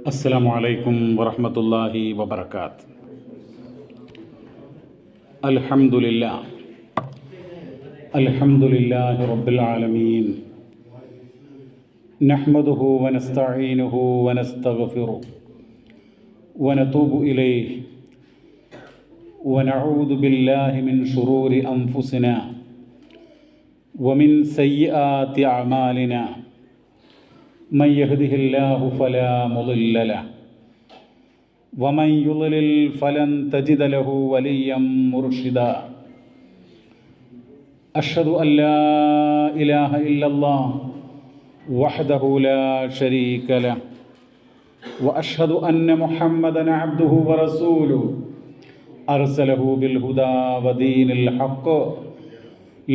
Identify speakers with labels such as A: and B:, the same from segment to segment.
A: അസ്സലാമു അലൈക്കും വറഹ്മത്തുള്ളാഹി വബറകാത്ത്. അൽഹംദുലില്ലാഹി റബ്ബിൽ ആലമീൻ. നഹ്മദുഹു വനസ്തഈനുഹു വനസ്തഗ്ഫിറുഹു വനതൂബു ഇലൈഹി വനഊദു ബില്ലാഹി മിൻ ശുറൂരി അൻഫുസിനാ വമിൻ സയ്യിആതി അഅമാലിനാ. من يهده الله فلا مضل له ومن يضلل فلن تجد له وليا مرشدا. أشهد أن لا إله إلا الله وحده لا شريك له وأشهد أن محمدا عبده ورسوله أرسله بالهدى ودين الحق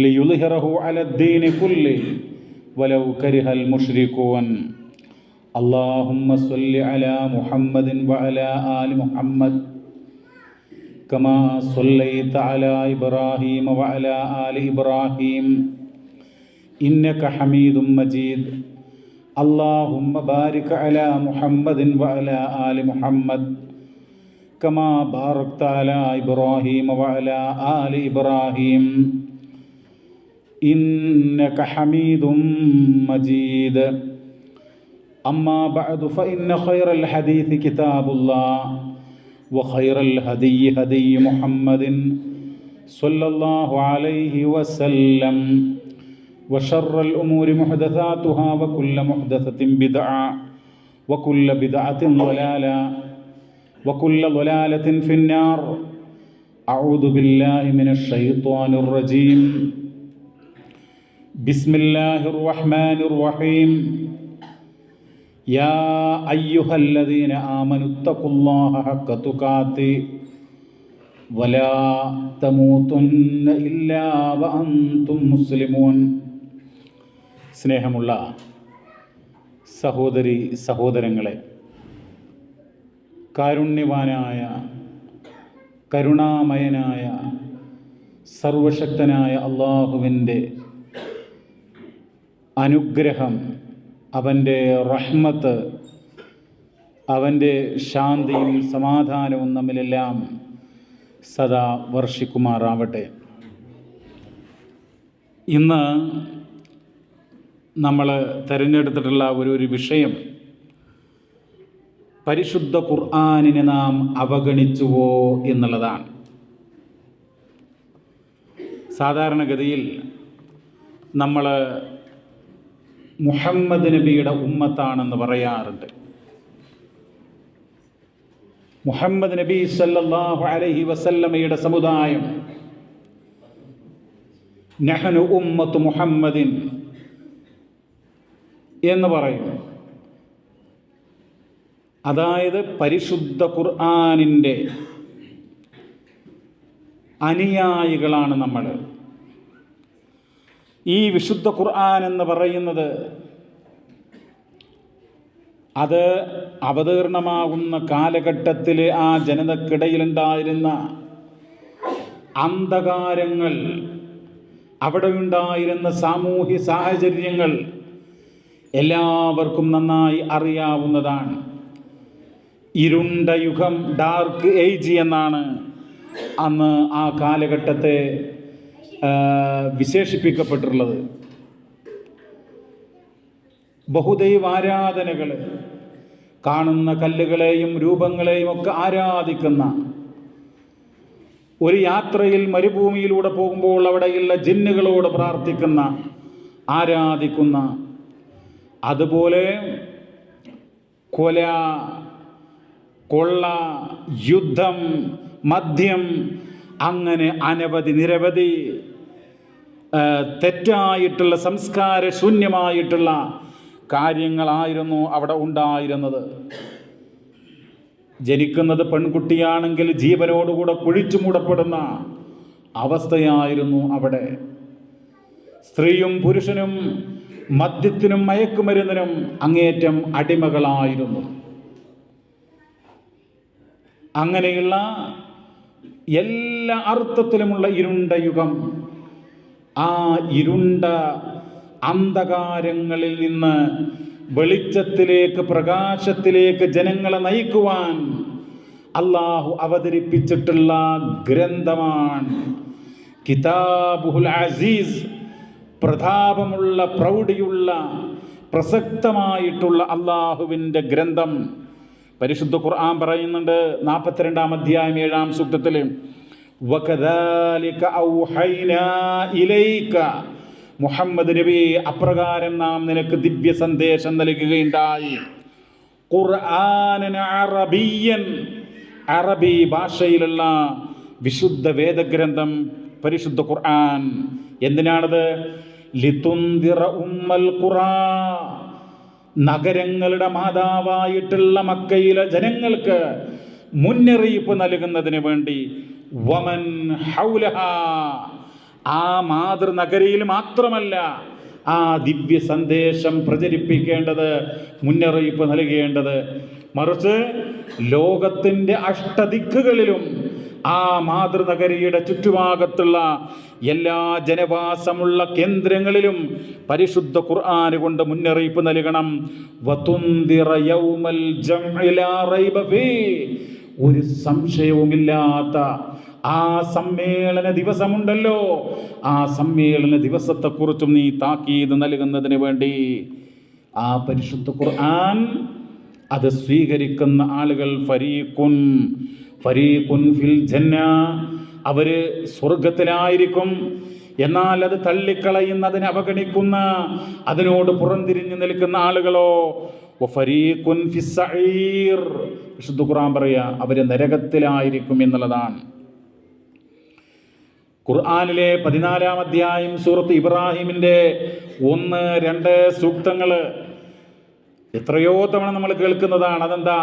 A: ليظهره على الدين كله ولو كره المشركون. اللهم صل على محمد وعلى آل محمد كما صليت على إبراهيم وعلى آل إبراهيم إنك حميد مجيد. اللهم بارك على محمد وعلى آل محمد كما باركت على إبراهيم وعلى آل إبراهيم إنك حميد مجيد. أما بعد فإن خير الحديث كتاب الله وخير الهدي هدي محمد صلى الله عليه وسلم وشر الأمور محدثاتها وكل محدثة بدعة وكل بدعة ضلالة وكل ضلالة في النار. أعوذ بالله من الشيطان الرجيم. بسم الله الرحمن الرحيم. يا أيها الذين آمنوا اتقوا الله حق تقاته ولا تموتن إلا وأنتم مسلمون. സ്നേഹമുള്ള സഹോദരി സഹോദരങ്ങളെ, കാരുണ്യവാനായ കരുണാമയനായ സർവശക്തനായ അള്ളാഹുവിൻ്റെ അനുഗ്രഹം, അവൻ്റെ റഹ്മത്ത്, അവൻ്റെ ശാന്തിയും സമാധാനവും നമ്മിലെല്ലാം സദാ വർഷിക്കുമാറാവട്ടെ. ഇന്ന് നമ്മൾ തിരഞ്ഞെടുത്തിട്ടുള്ള ഒരു വിഷയം, പരിശുദ്ധ ഖുർആനിനെ നാം അവഗണിച്ചുവോ എന്നുള്ളതാണ്. സാധാരണഗതിയിൽ നമ്മൾ മുഹമ്മദ് നബിയുടെ ഉമ്മത്താണെന്ന് പറയാറുണ്ട്. മുഹമ്മദ് നബി സല്ലല്ലാഹു അലൈഹി വസല്ലമയുടെ സമുദായം, നഹ്നു ഉമ്മത്തു മുഹമ്മദിൻ എന്ന് പറയും. അതായത് പരിശുദ്ധ ഖുർആനിൻ്റെ അനുയായികളാണ് നമ്മൾ. ഈ വിശുദ്ധ ഖുർആൻ എന്ന് പറയുന്നത് അത് അവതീർണമാകുന്ന കാലഘട്ടത്തിൽ ആ ജനതക്കിടയിലുണ്ടായിരുന്ന അന്ധകാരങ്ങൾ, അവിടെ ഉണ്ടായിരുന്ന സാമൂഹ്യ സാഹചര്യങ്ങൾ എല്ലാവർക്കും നന്നായി അറിയാവുന്നതാണ്. ഇരുണ്ട യുഗം, ഡാർക്ക് ഏജ് എന്നാണ് അന്ന് ആ കാലഘട്ടത്തെ വിശേഷിപ്പിക്കപ്പെട്ടിട്ടുള്ളത്. ബഹുദൈവാരാധനകൾ, കാണുന്ന കല്ലുകളെയും രൂപങ്ങളെയും ഒക്കെ ആരാധിക്കുന്ന, ഒരു യാത്രയിൽ മരുഭൂമിയിലൂടെ പോകുമ്പോൾ അവിടെയുള്ള ജിന്നുകളോട് പ്രാർത്ഥിക്കുന്ന, ആരാധിക്കുന്ന, അതുപോലെ കൊല, കൊള്ള, യുദ്ധം, മദ്യം, അങ്ങനെ നിരവധി തെറ്റായിട്ടുള്ള സംസ്കാര ശൂന്യമായിട്ടുള്ള കാര്യങ്ങളായിരുന്നു അവിടെ ഉണ്ടായിരുന്നത്. ജനിക്കുന്നത് പെൺകുട്ടിയാണെങ്കിൽ ജീവനോടുകൂടെ കുഴിച്ചു മൂടപ്പെടുന്ന അവസ്ഥയായിരുന്നു അവിടെ. സ്ത്രീയും പുരുഷനും മദ്യത്തിനും മയക്കുമരുന്നിനും അങ്ങേയറ്റം അടിമകളായിരുന്നു. അങ്ങനെയുള്ള എല്ലാ അർത്ഥത്തിലുമുള്ള ഇരുണ്ട യുഗം, ആ ഇരുണ്ട അന്ധകാരങ്ങളിൽ നിന്ന് വെളിച്ചത്തിലേക്ക്, പ്രകാശത്തിലേക്ക് ജനങ്ങളെ നയിക്കുവാൻ അള്ളാഹു അവതരിപ്പിച്ചിട്ടുള്ള ഗ്രന്ഥമാണ് കിതാബുൽ അസീസ്. പ്രതാപമുള്ള, പ്രൗഢിയുള്ള, പ്രസക്തമായിട്ടുള്ള അള്ളാഹുവിൻ്റെ ഗ്രന്ഥം. പരിശുദ്ധ ഖുർആൻ പറയുന്നുണ്ട് 42-ാം അധ്യായം 7-ാം സൂക്തത്തിൽ, വകദാലിക ഔഹൈനാ ഇലൈക, മുഹമ്മദ് നബി, അപ്രകാരം നാം നിനക്ക് ദിവ്യ സന്ദേശം നൽകുകയുണ്ടായി. ഖുർആനൻ അറബിയ്യൻ, അറബി ഭാഷയിലുള്ള വിശുദ്ധ വേദഗ്രന്ഥം പരിശുദ്ധ ഖുർആൻ. എന്തിനാണത്? ലിതുൻദിറ ഉമ്മൽ ഖുറാ, നഗരങ്ങളുടെ മാതാവായിട്ടുള്ള മക്കയിലെ ജനങ്ങൾക്ക് മുന്നറിയിപ്പ് നൽകുന്നതിന് വേണ്ടി. വമൻ ഹൗലഹാ, ആ മാതൃനഗരിയിൽ മാത്രമല്ല ആ ദിവ്യ സന്ദേശം പ്രചരിപ്പിക്കേണ്ടത്, മുന്നറിയിപ്പ് നൽകേണ്ടത്, മറിച്ച് ലോകത്തിൻ്റെ അഷ്ടദിക്കുകളിലും ആ മാതൃനഗരിയുടെ ചുറ്റുഭാഗത്തുള്ള എല്ലാ ജനവാസമുള്ള കേന്ദ്രങ്ങളിലും പരിശുദ്ധ ഖുർആൻ കൊണ്ട് മുന്നറിയിപ്പ് നൽകണം. വതുൻദിറ യൗമൽ ജംഇ ലാ റൈബ ഫീ, ഒരു സംശയവുമില്ലാത്ത ആ സമ്മേളന ദിവസമുണ്ടല്ലോ, ആ സമ്മേളന ദിവസത്തെക്കുറിച്ചും നീ താക്കീത് നൽകുന്നതിന് വേണ്ടി. ആ പരിശുദ്ധ ഖുർആൻ അത് സ്വീകരിക്കുന്ന ആളുകൾ ഫരീഖുൻ ഫിൽ ജന്ന, അവർ സ്വർഗത്തിലായിരിക്കും. എന്നാൽ അത് തള്ളിക്കളയുന്ന, അതിനെ അവഗണിക്കുന്ന, അതിനോട് പുറംതിരിഞ്ഞു നിൽക്കുന്ന ആളുകളോ ഫരീഖുൻ ഫിസ് സഈർ, വിശുദ്ധ ഖുർആൻ പറയാ അവർ നരകത്തിലായിരിക്കും എന്നുള്ളതാണ്. ഖുർആനിലെ 14-ാം അധ്യായം സൂറത്ത് ഇബ്രാഹിമിൻ്റെ 1-2 സൂക്തങ്ങൾ എത്രയോ തവണ നമ്മൾ കേൾക്കുന്നതാണ്. അതെന്താ?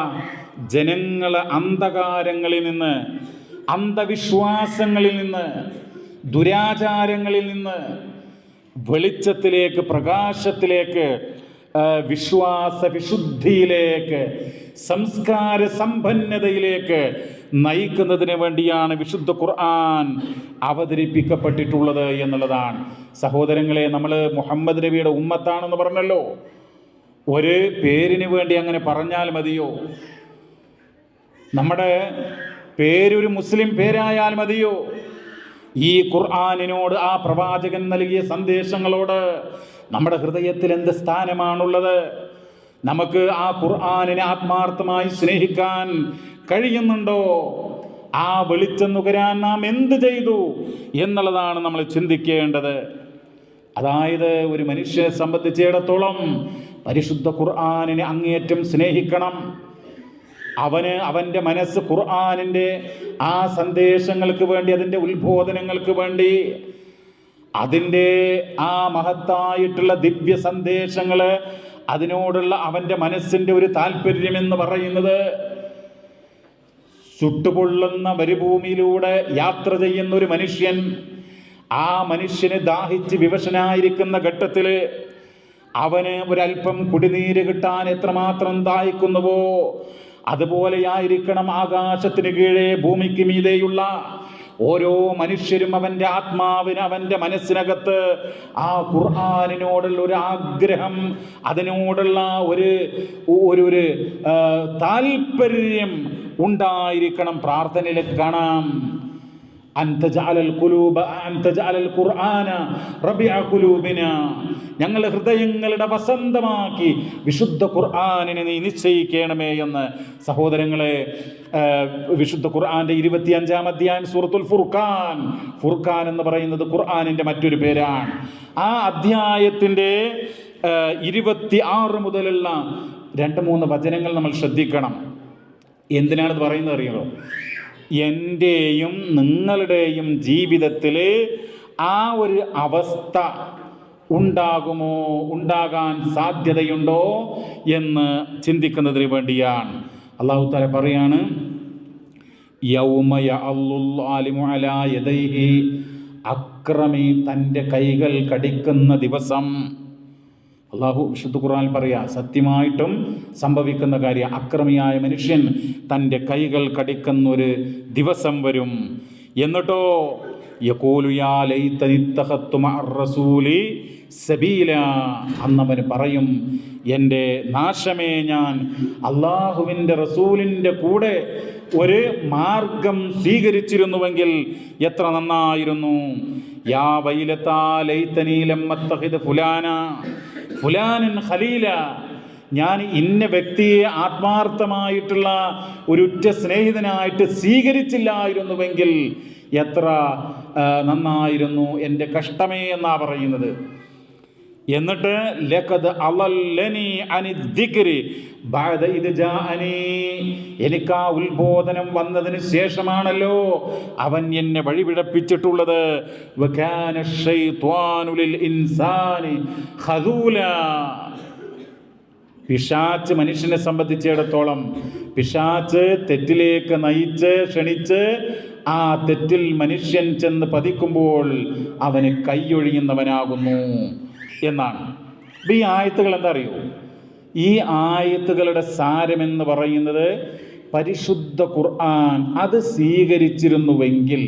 A: ജനങ്ങളെ അന്ധകാരങ്ങളിൽ നിന്ന്, അന്ധവിശ്വാസങ്ങളിൽ നിന്ന്, ദുരാചാരങ്ങളിൽ നിന്ന് വെളിച്ചത്തിലേക്ക്, പ്രകാശത്തിലേക്ക്, വിശ്വാസ വിശുദ്ധിയിലേക്ക്, സംസ്കാര സമ്പന്നതയിലേക്ക് നയിക്കുന്നതിന് വേണ്ടിയാണ് വിശുദ്ധ ഖുർആൻ അവതരിപ്പിക്കപ്പെട്ടിട്ടുള്ളത് എന്നുള്ളതാണ്. സഹോദരങ്ങളെ, നമ്മൾ മുഹമ്മദ് നബിയുടെ ഉമ്മത്താണെന്ന് പറഞ്ഞല്ലോ. ഒരു പേരിന് വേണ്ടി അങ്ങനെ പറഞ്ഞാൽ മതിയോ? നമ്മുടെ പേരൊരു മുസ്ലിം പേരായാൽ മതിയോ? ഈ ഖുർആനിനോട്, ആ പ്രവാചകൻ നൽകിയ സന്ദേശങ്ങളോട് നമ്മുടെ ഹൃദയത്തിൽ എന്ത് സ്ഥാനമാണുള്ളത്? നമുക്ക് ആ ഖുർആനിനെ ആത്മാർത്ഥമായി സ്നേഹിക്കാൻ കഴിയുന്നുണ്ടോ? ആ വെളിച്ചം നുകരാൻ നാം എന്ത് ചെയ്തു എന്നുള്ളതാണ് നമ്മൾ ചിന്തിക്കേണ്ടത്. അതായത് ഒരു മനുഷ്യനെ സംബന്ധിച്ചിടത്തോളം പരിശുദ്ധ ഖുർആനിനെ അങ്ങേയറ്റം സ്നേഹിക്കണം. അവൻ്റെ മനസ്സ് ഖുർആനിൻ്റെ ആ സന്ദേശങ്ങൾക്ക് വേണ്ടി, അതിൻ്റെ ഉത്ബോധനങ്ങൾക്ക് വേണ്ടി, അതിൻ്റെ ആ മഹത്തായിട്ടുള്ള ദിവ്യ സന്ദേശങ്ങൾ, അതിനോടുള്ള അവൻ്റെ മനസ്സിൻ്റെ ഒരു താല്പര്യമെന്ന് പറയുന്നത്, ചുട്ടുപൊള്ളുന്ന മരുഭൂമിയിലൂടെ യാത്ര ചെയ്യുന്ന ഒരു മനുഷ്യൻ, ആ മനുഷ്യന് ദാഹിച്ച് വിവശനായിരിക്കുന്ന ഘട്ടത്തിൽ അവന് ഒരല്പം കുടിനീര് കിട്ടാൻ എത്രമാത്രം ദാഹിക്കുന്നുവോ അതുപോലെയായിരിക്കണം ആകാശത്തിന് കീഴേ ഭൂമിക്ക് മീതെയുള്ള ഓരോ മനുഷ്യരും. അവൻ്റെ ആത്മാവിന്, അവൻ്റെ മനസ്സിനകത്ത് ആ ഖുർആനിനോടുള്ള ഒരു ആഗ്രഹം, അതിനോടുള്ള ഒരു താല്പര്യം ഉണ്ടായിരിക്കണം. പ്രാർത്ഥനയിലേക്ക് കാണാം, ഞങ്ങളുടെ ഹൃദയങ്ങളുടെ വസന്തമാക്കി വിശുദ്ധ ഖുർആനിനെ നീ നിശ്ചയിക്കണമേ എന്ന്. സഹോദരങ്ങളെ, വിശുദ്ധ ഖുർആന്റെ 25-ാം അധ്യായം സൂറത്തുൽ ഫുർഖാൻ, ഫുർഖാൻ എന്ന് പറയുന്നത് ഖുർആനിന്റെ മറ്റൊരു പേരാണ്. ആ അധ്യായത്തിൻ്റെ 26 മുതലുള്ള 2-3 വചനങ്ങൾ നമ്മൾ ശ്രദ്ധിക്കണം. എന്തിനാണെന്ന് പറയുന്നത് അറിയുമോ? എൻ്റെയും നിങ്ങളുടെയും ജീവിതത്തിൽ ആ ഒരു അവസ്ഥ ഉണ്ടാകുമോ, ഉണ്ടാകാൻ സാധ്യതയുണ്ടോ എന്ന് ചിന്തിക്കുന്നതിന് വേണ്ടിയാണ്. അല്ലാഹു തആല പറയാണ്, യൗമ യഅല്ലുൽ ആലിമു അലാ യദൈഹി, അക്രമി തൻ്റെ കൈകൾ കടിക്കുന്ന ദിവസം. അള്ളാഹു വിശുദ്ധ ഖുർആനിൽ പറയാ, സത്യമായിട്ടും സംഭവിക്കുന്ന കാര്യം. അക്രമിയായ മനുഷ്യൻ തൻ്റെ കൈകൾ കടിക്കുന്നൊരു ദിവസം വരും. എന്നിട്ടോ യഖൂലു യാ ലൈതനി ഇത്തഖത്തു മഅർ റസൂലി സബീല, അന്നവന് പറയും എൻ്റെ നാശമേ, ഞാൻ അള്ളാഹുവിൻ്റെ റസൂലിൻ്റെ കൂടെ ഒരു മാർഗം സ്വീകരിച്ചിരുന്നുവെങ്കിൽ എത്ര നന്നായിരുന്നു. യാ വൈലത്താ ലൈതനീ ലം അത്തഖിദ് ഫുലാനൻ ഖലീല, ഞാൻ ഇന്ന വ്യക്തിയെ ആത്മാർത്ഥമായിട്ടുള്ള ഒരു ഉറ്റ സ്നേഹിതനായിട്ട് സ്വീകരിച്ചില്ലായിരുന്നുവെങ്കിൽ എത്ര നന്നായിരുന്നു, എൻ്റെ കഷ്ടമേ എന്നാ പറയുന്നത്. എന്നിട്ട് ലഖദ് അളല്ലനി അനി ദിക്രി ബഅദ ഇദ് ജാഅനി, എനിക്ക് ആ ഉത്ബോധനം വന്നതിന് ശേഷമാണല്ലോ അവൻ എന്നെ വഴിപിഴപ്പിച്ചിട്ടുള്ളത്. വകാന ശൈത്വാനു ലിൽ ഇൻസാനി ഖദൂല, പിശാച്ച് മനുഷ്യനെ സംബന്ധിച്ചിടത്തോളം പിശാച്ച് തെറ്റിലേക്ക് നയിച്ച് ക്ഷണിച്ച് ആ തെറ്റിൽ മനുഷ്യൻ ചെന്ന് പതിക്കുമ്പോൾ അവന് കൈയൊഴിയുന്നവനാകുന്നു എന്നാണ്. ഈ ആയത്തുകൾ എന്താ അറിയോ? ഈ ആയത്തുകളുടെ സാരമെന്ന് പറയുന്നത് പരിശുദ്ധ ഖുർആൻ അത് സ്വീകരിച്ചിരുന്നുവെങ്കിൽ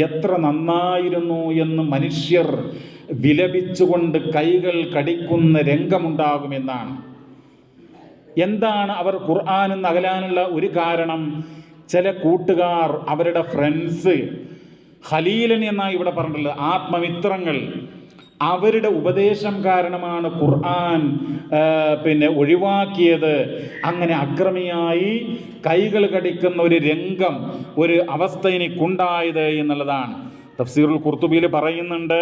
A: എത്ര നന്നായിരുന്നു എന്ന് മനുഷ്യർ വിലപിച്ചുകൊണ്ട് കൈകൾ കടിക്കുന്ന രംഗമുണ്ടാകുമെന്നാണ്. എന്താണ് അവർ ഖുർആനിൽ നിന്ന് അകലാനുള്ള ഒരു കാരണം? ചില കൂട്ടുകാർ, അവരുടെ ഫ്രണ്ട്സ്, ഖലീലൻ എന്നാണ് ഇവിടെ പറഞ്ഞിട്ടുള്ളത്, ആത്മമിത്രങ്ങൾ, അവരുടെ ഉപദേശം കാരണമാണ് ഖുർആൻ ഒഴിവാക്കിയത്. അങ്ങനെ അക്രമിയായി കൈകൾ കടിക്കുന്ന ഒരു രംഗം, ഒരു അവസ്ഥ എനിക്കുണ്ടായത് എന്നുള്ളതാണ്. തഫ്സീറുൽ ഖുർത്തുബിയിൽ പറയുന്നുണ്ട്,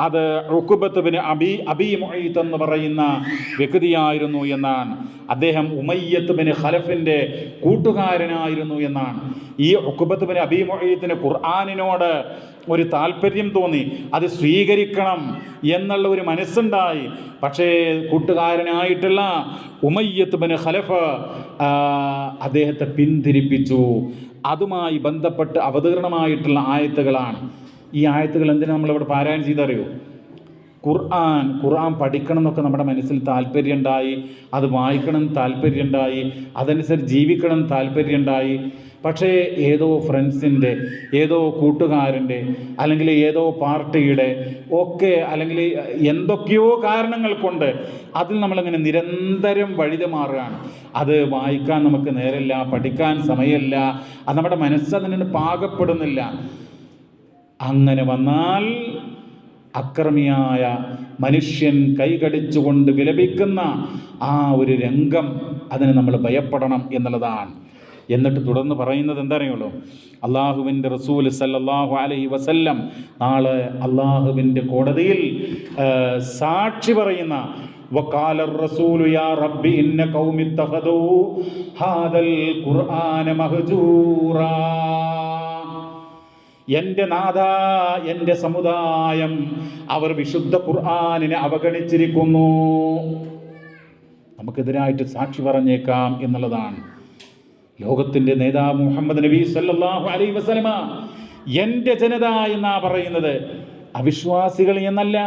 A: അത് ഉഖബത്ത് ബിൻ അബി മുഈത്ത് എന്ന് പറയുന്ന വ്യക്തിയായിരുന്നു എന്നാണ്. അദ്ദേഹം ഉമയ്യത്ത് ബിൻ ഖലഫിൻ്റെ കൂട്ടുകാരനായിരുന്നു എന്നാണ്. ഈ ഉഖബത്ത് ബിൻ അബി മുഈത്തിന് ഖുർആനിനോട് ഒരു താല്പര്യം തോന്നി, അത് സ്വീകരിക്കണം എന്നുള്ള ഒരു മനസ്സുണ്ടായി. പക്ഷേ കൂട്ടുകാരനായിട്ടുള്ള ഉമയ്യത്ത് ബിൻ ഖലഫ് അദ്ദേഹത്തെ പിന്തിരിപ്പിച്ചു. അതുമായി ബന്ധപ്പെട്ട് അവതീർണമായിട്ടുള്ള ആയത്തുകളാണ് ഈ ആയത്തുകൾ. എന്തിനാണ് നമ്മളിവിടെ പാരായണം ചെയ്തറിയോ? ഖുർആൻ പഠിക്കണം എന്നൊക്കെ നമ്മുടെ മനസ്സിൽ താല്പര്യമുണ്ടായി, അത് വായിക്കണം താല്പര്യമുണ്ടായി, അതനുസരിച്ച് ജീവിക്കണം താല്പര്യമുണ്ടായി. പക്ഷേ ഏതോ ഫ്രണ്ട്സിൻ്റെ, ഏതോ കൂട്ടുകാരൻ്റെ, അല്ലെങ്കിൽ ഏതോ പാർട്ടിയുടെ ഒക്കെ, അല്ലെങ്കിൽ എന്തൊക്കെയോ കാരണങ്ങൾ കൊണ്ട് അതിൽ നമ്മളിങ്ങനെ നിരന്തരം വഴുതി മാറുകയാണ്. അത് വായിക്കാൻ നമുക്ക് നേരമില്ല, പഠിക്കാൻ സമയമില്ല, അത് നമ്മുടെ മനസ്സതിന് പാകപ്പെടുന്നില്ല. അങ്ങനെ വന്നാൽ അക്രമിയായ മനുഷ്യൻ കൈകടിച്ചുകൊണ്ട് വിലപിക്കുന്ന ആ ഒരു രംഗം, അതിന് നമ്മൾ ഭയപ്പെടണം എന്നുള്ളതാണ്. എന്നിട്ട് തുടർന്ന് പറയുന്നത് എന്താണെന്നറിയുള്ളൂ? അള്ളാഹുവിൻ്റെ റസൂൽ സല്ലല്ലാഹു അലൈഹി വസല്ലം നാളെ അള്ളാഹുവിൻ്റെ കോടതിയിൽ സാക്ഷി പറയുന്ന, വഖാല റസൂലു യാ റബ്ബി ഇന്ന ഖൗമി ഇത്തഖദൂ ഹാദൽ ഖുർആന മഹ്ജൂറാ, എൻ്റെ നാഥ, എൻ്റെ സമുദായം അവർ വിശുദ്ധ ഖുർആനിനെ അവഗണിച്ചിരിക്കുന്നു. നമുക്കെതിരായിട്ട് സാക്ഷി പറഞ്ഞേക്കാം എന്നുള്ളതാണ്. ലോകത്തിൻ്റെ നേതാവ് മുഹമ്മദ് നബി സല്ലല്ലാഹു അലൈഹി വസല്ലമ എൻ്റെ ജനത എന്നാ പറയുന്നത്, അവിശ്വാസികൾ എന്നല്ല.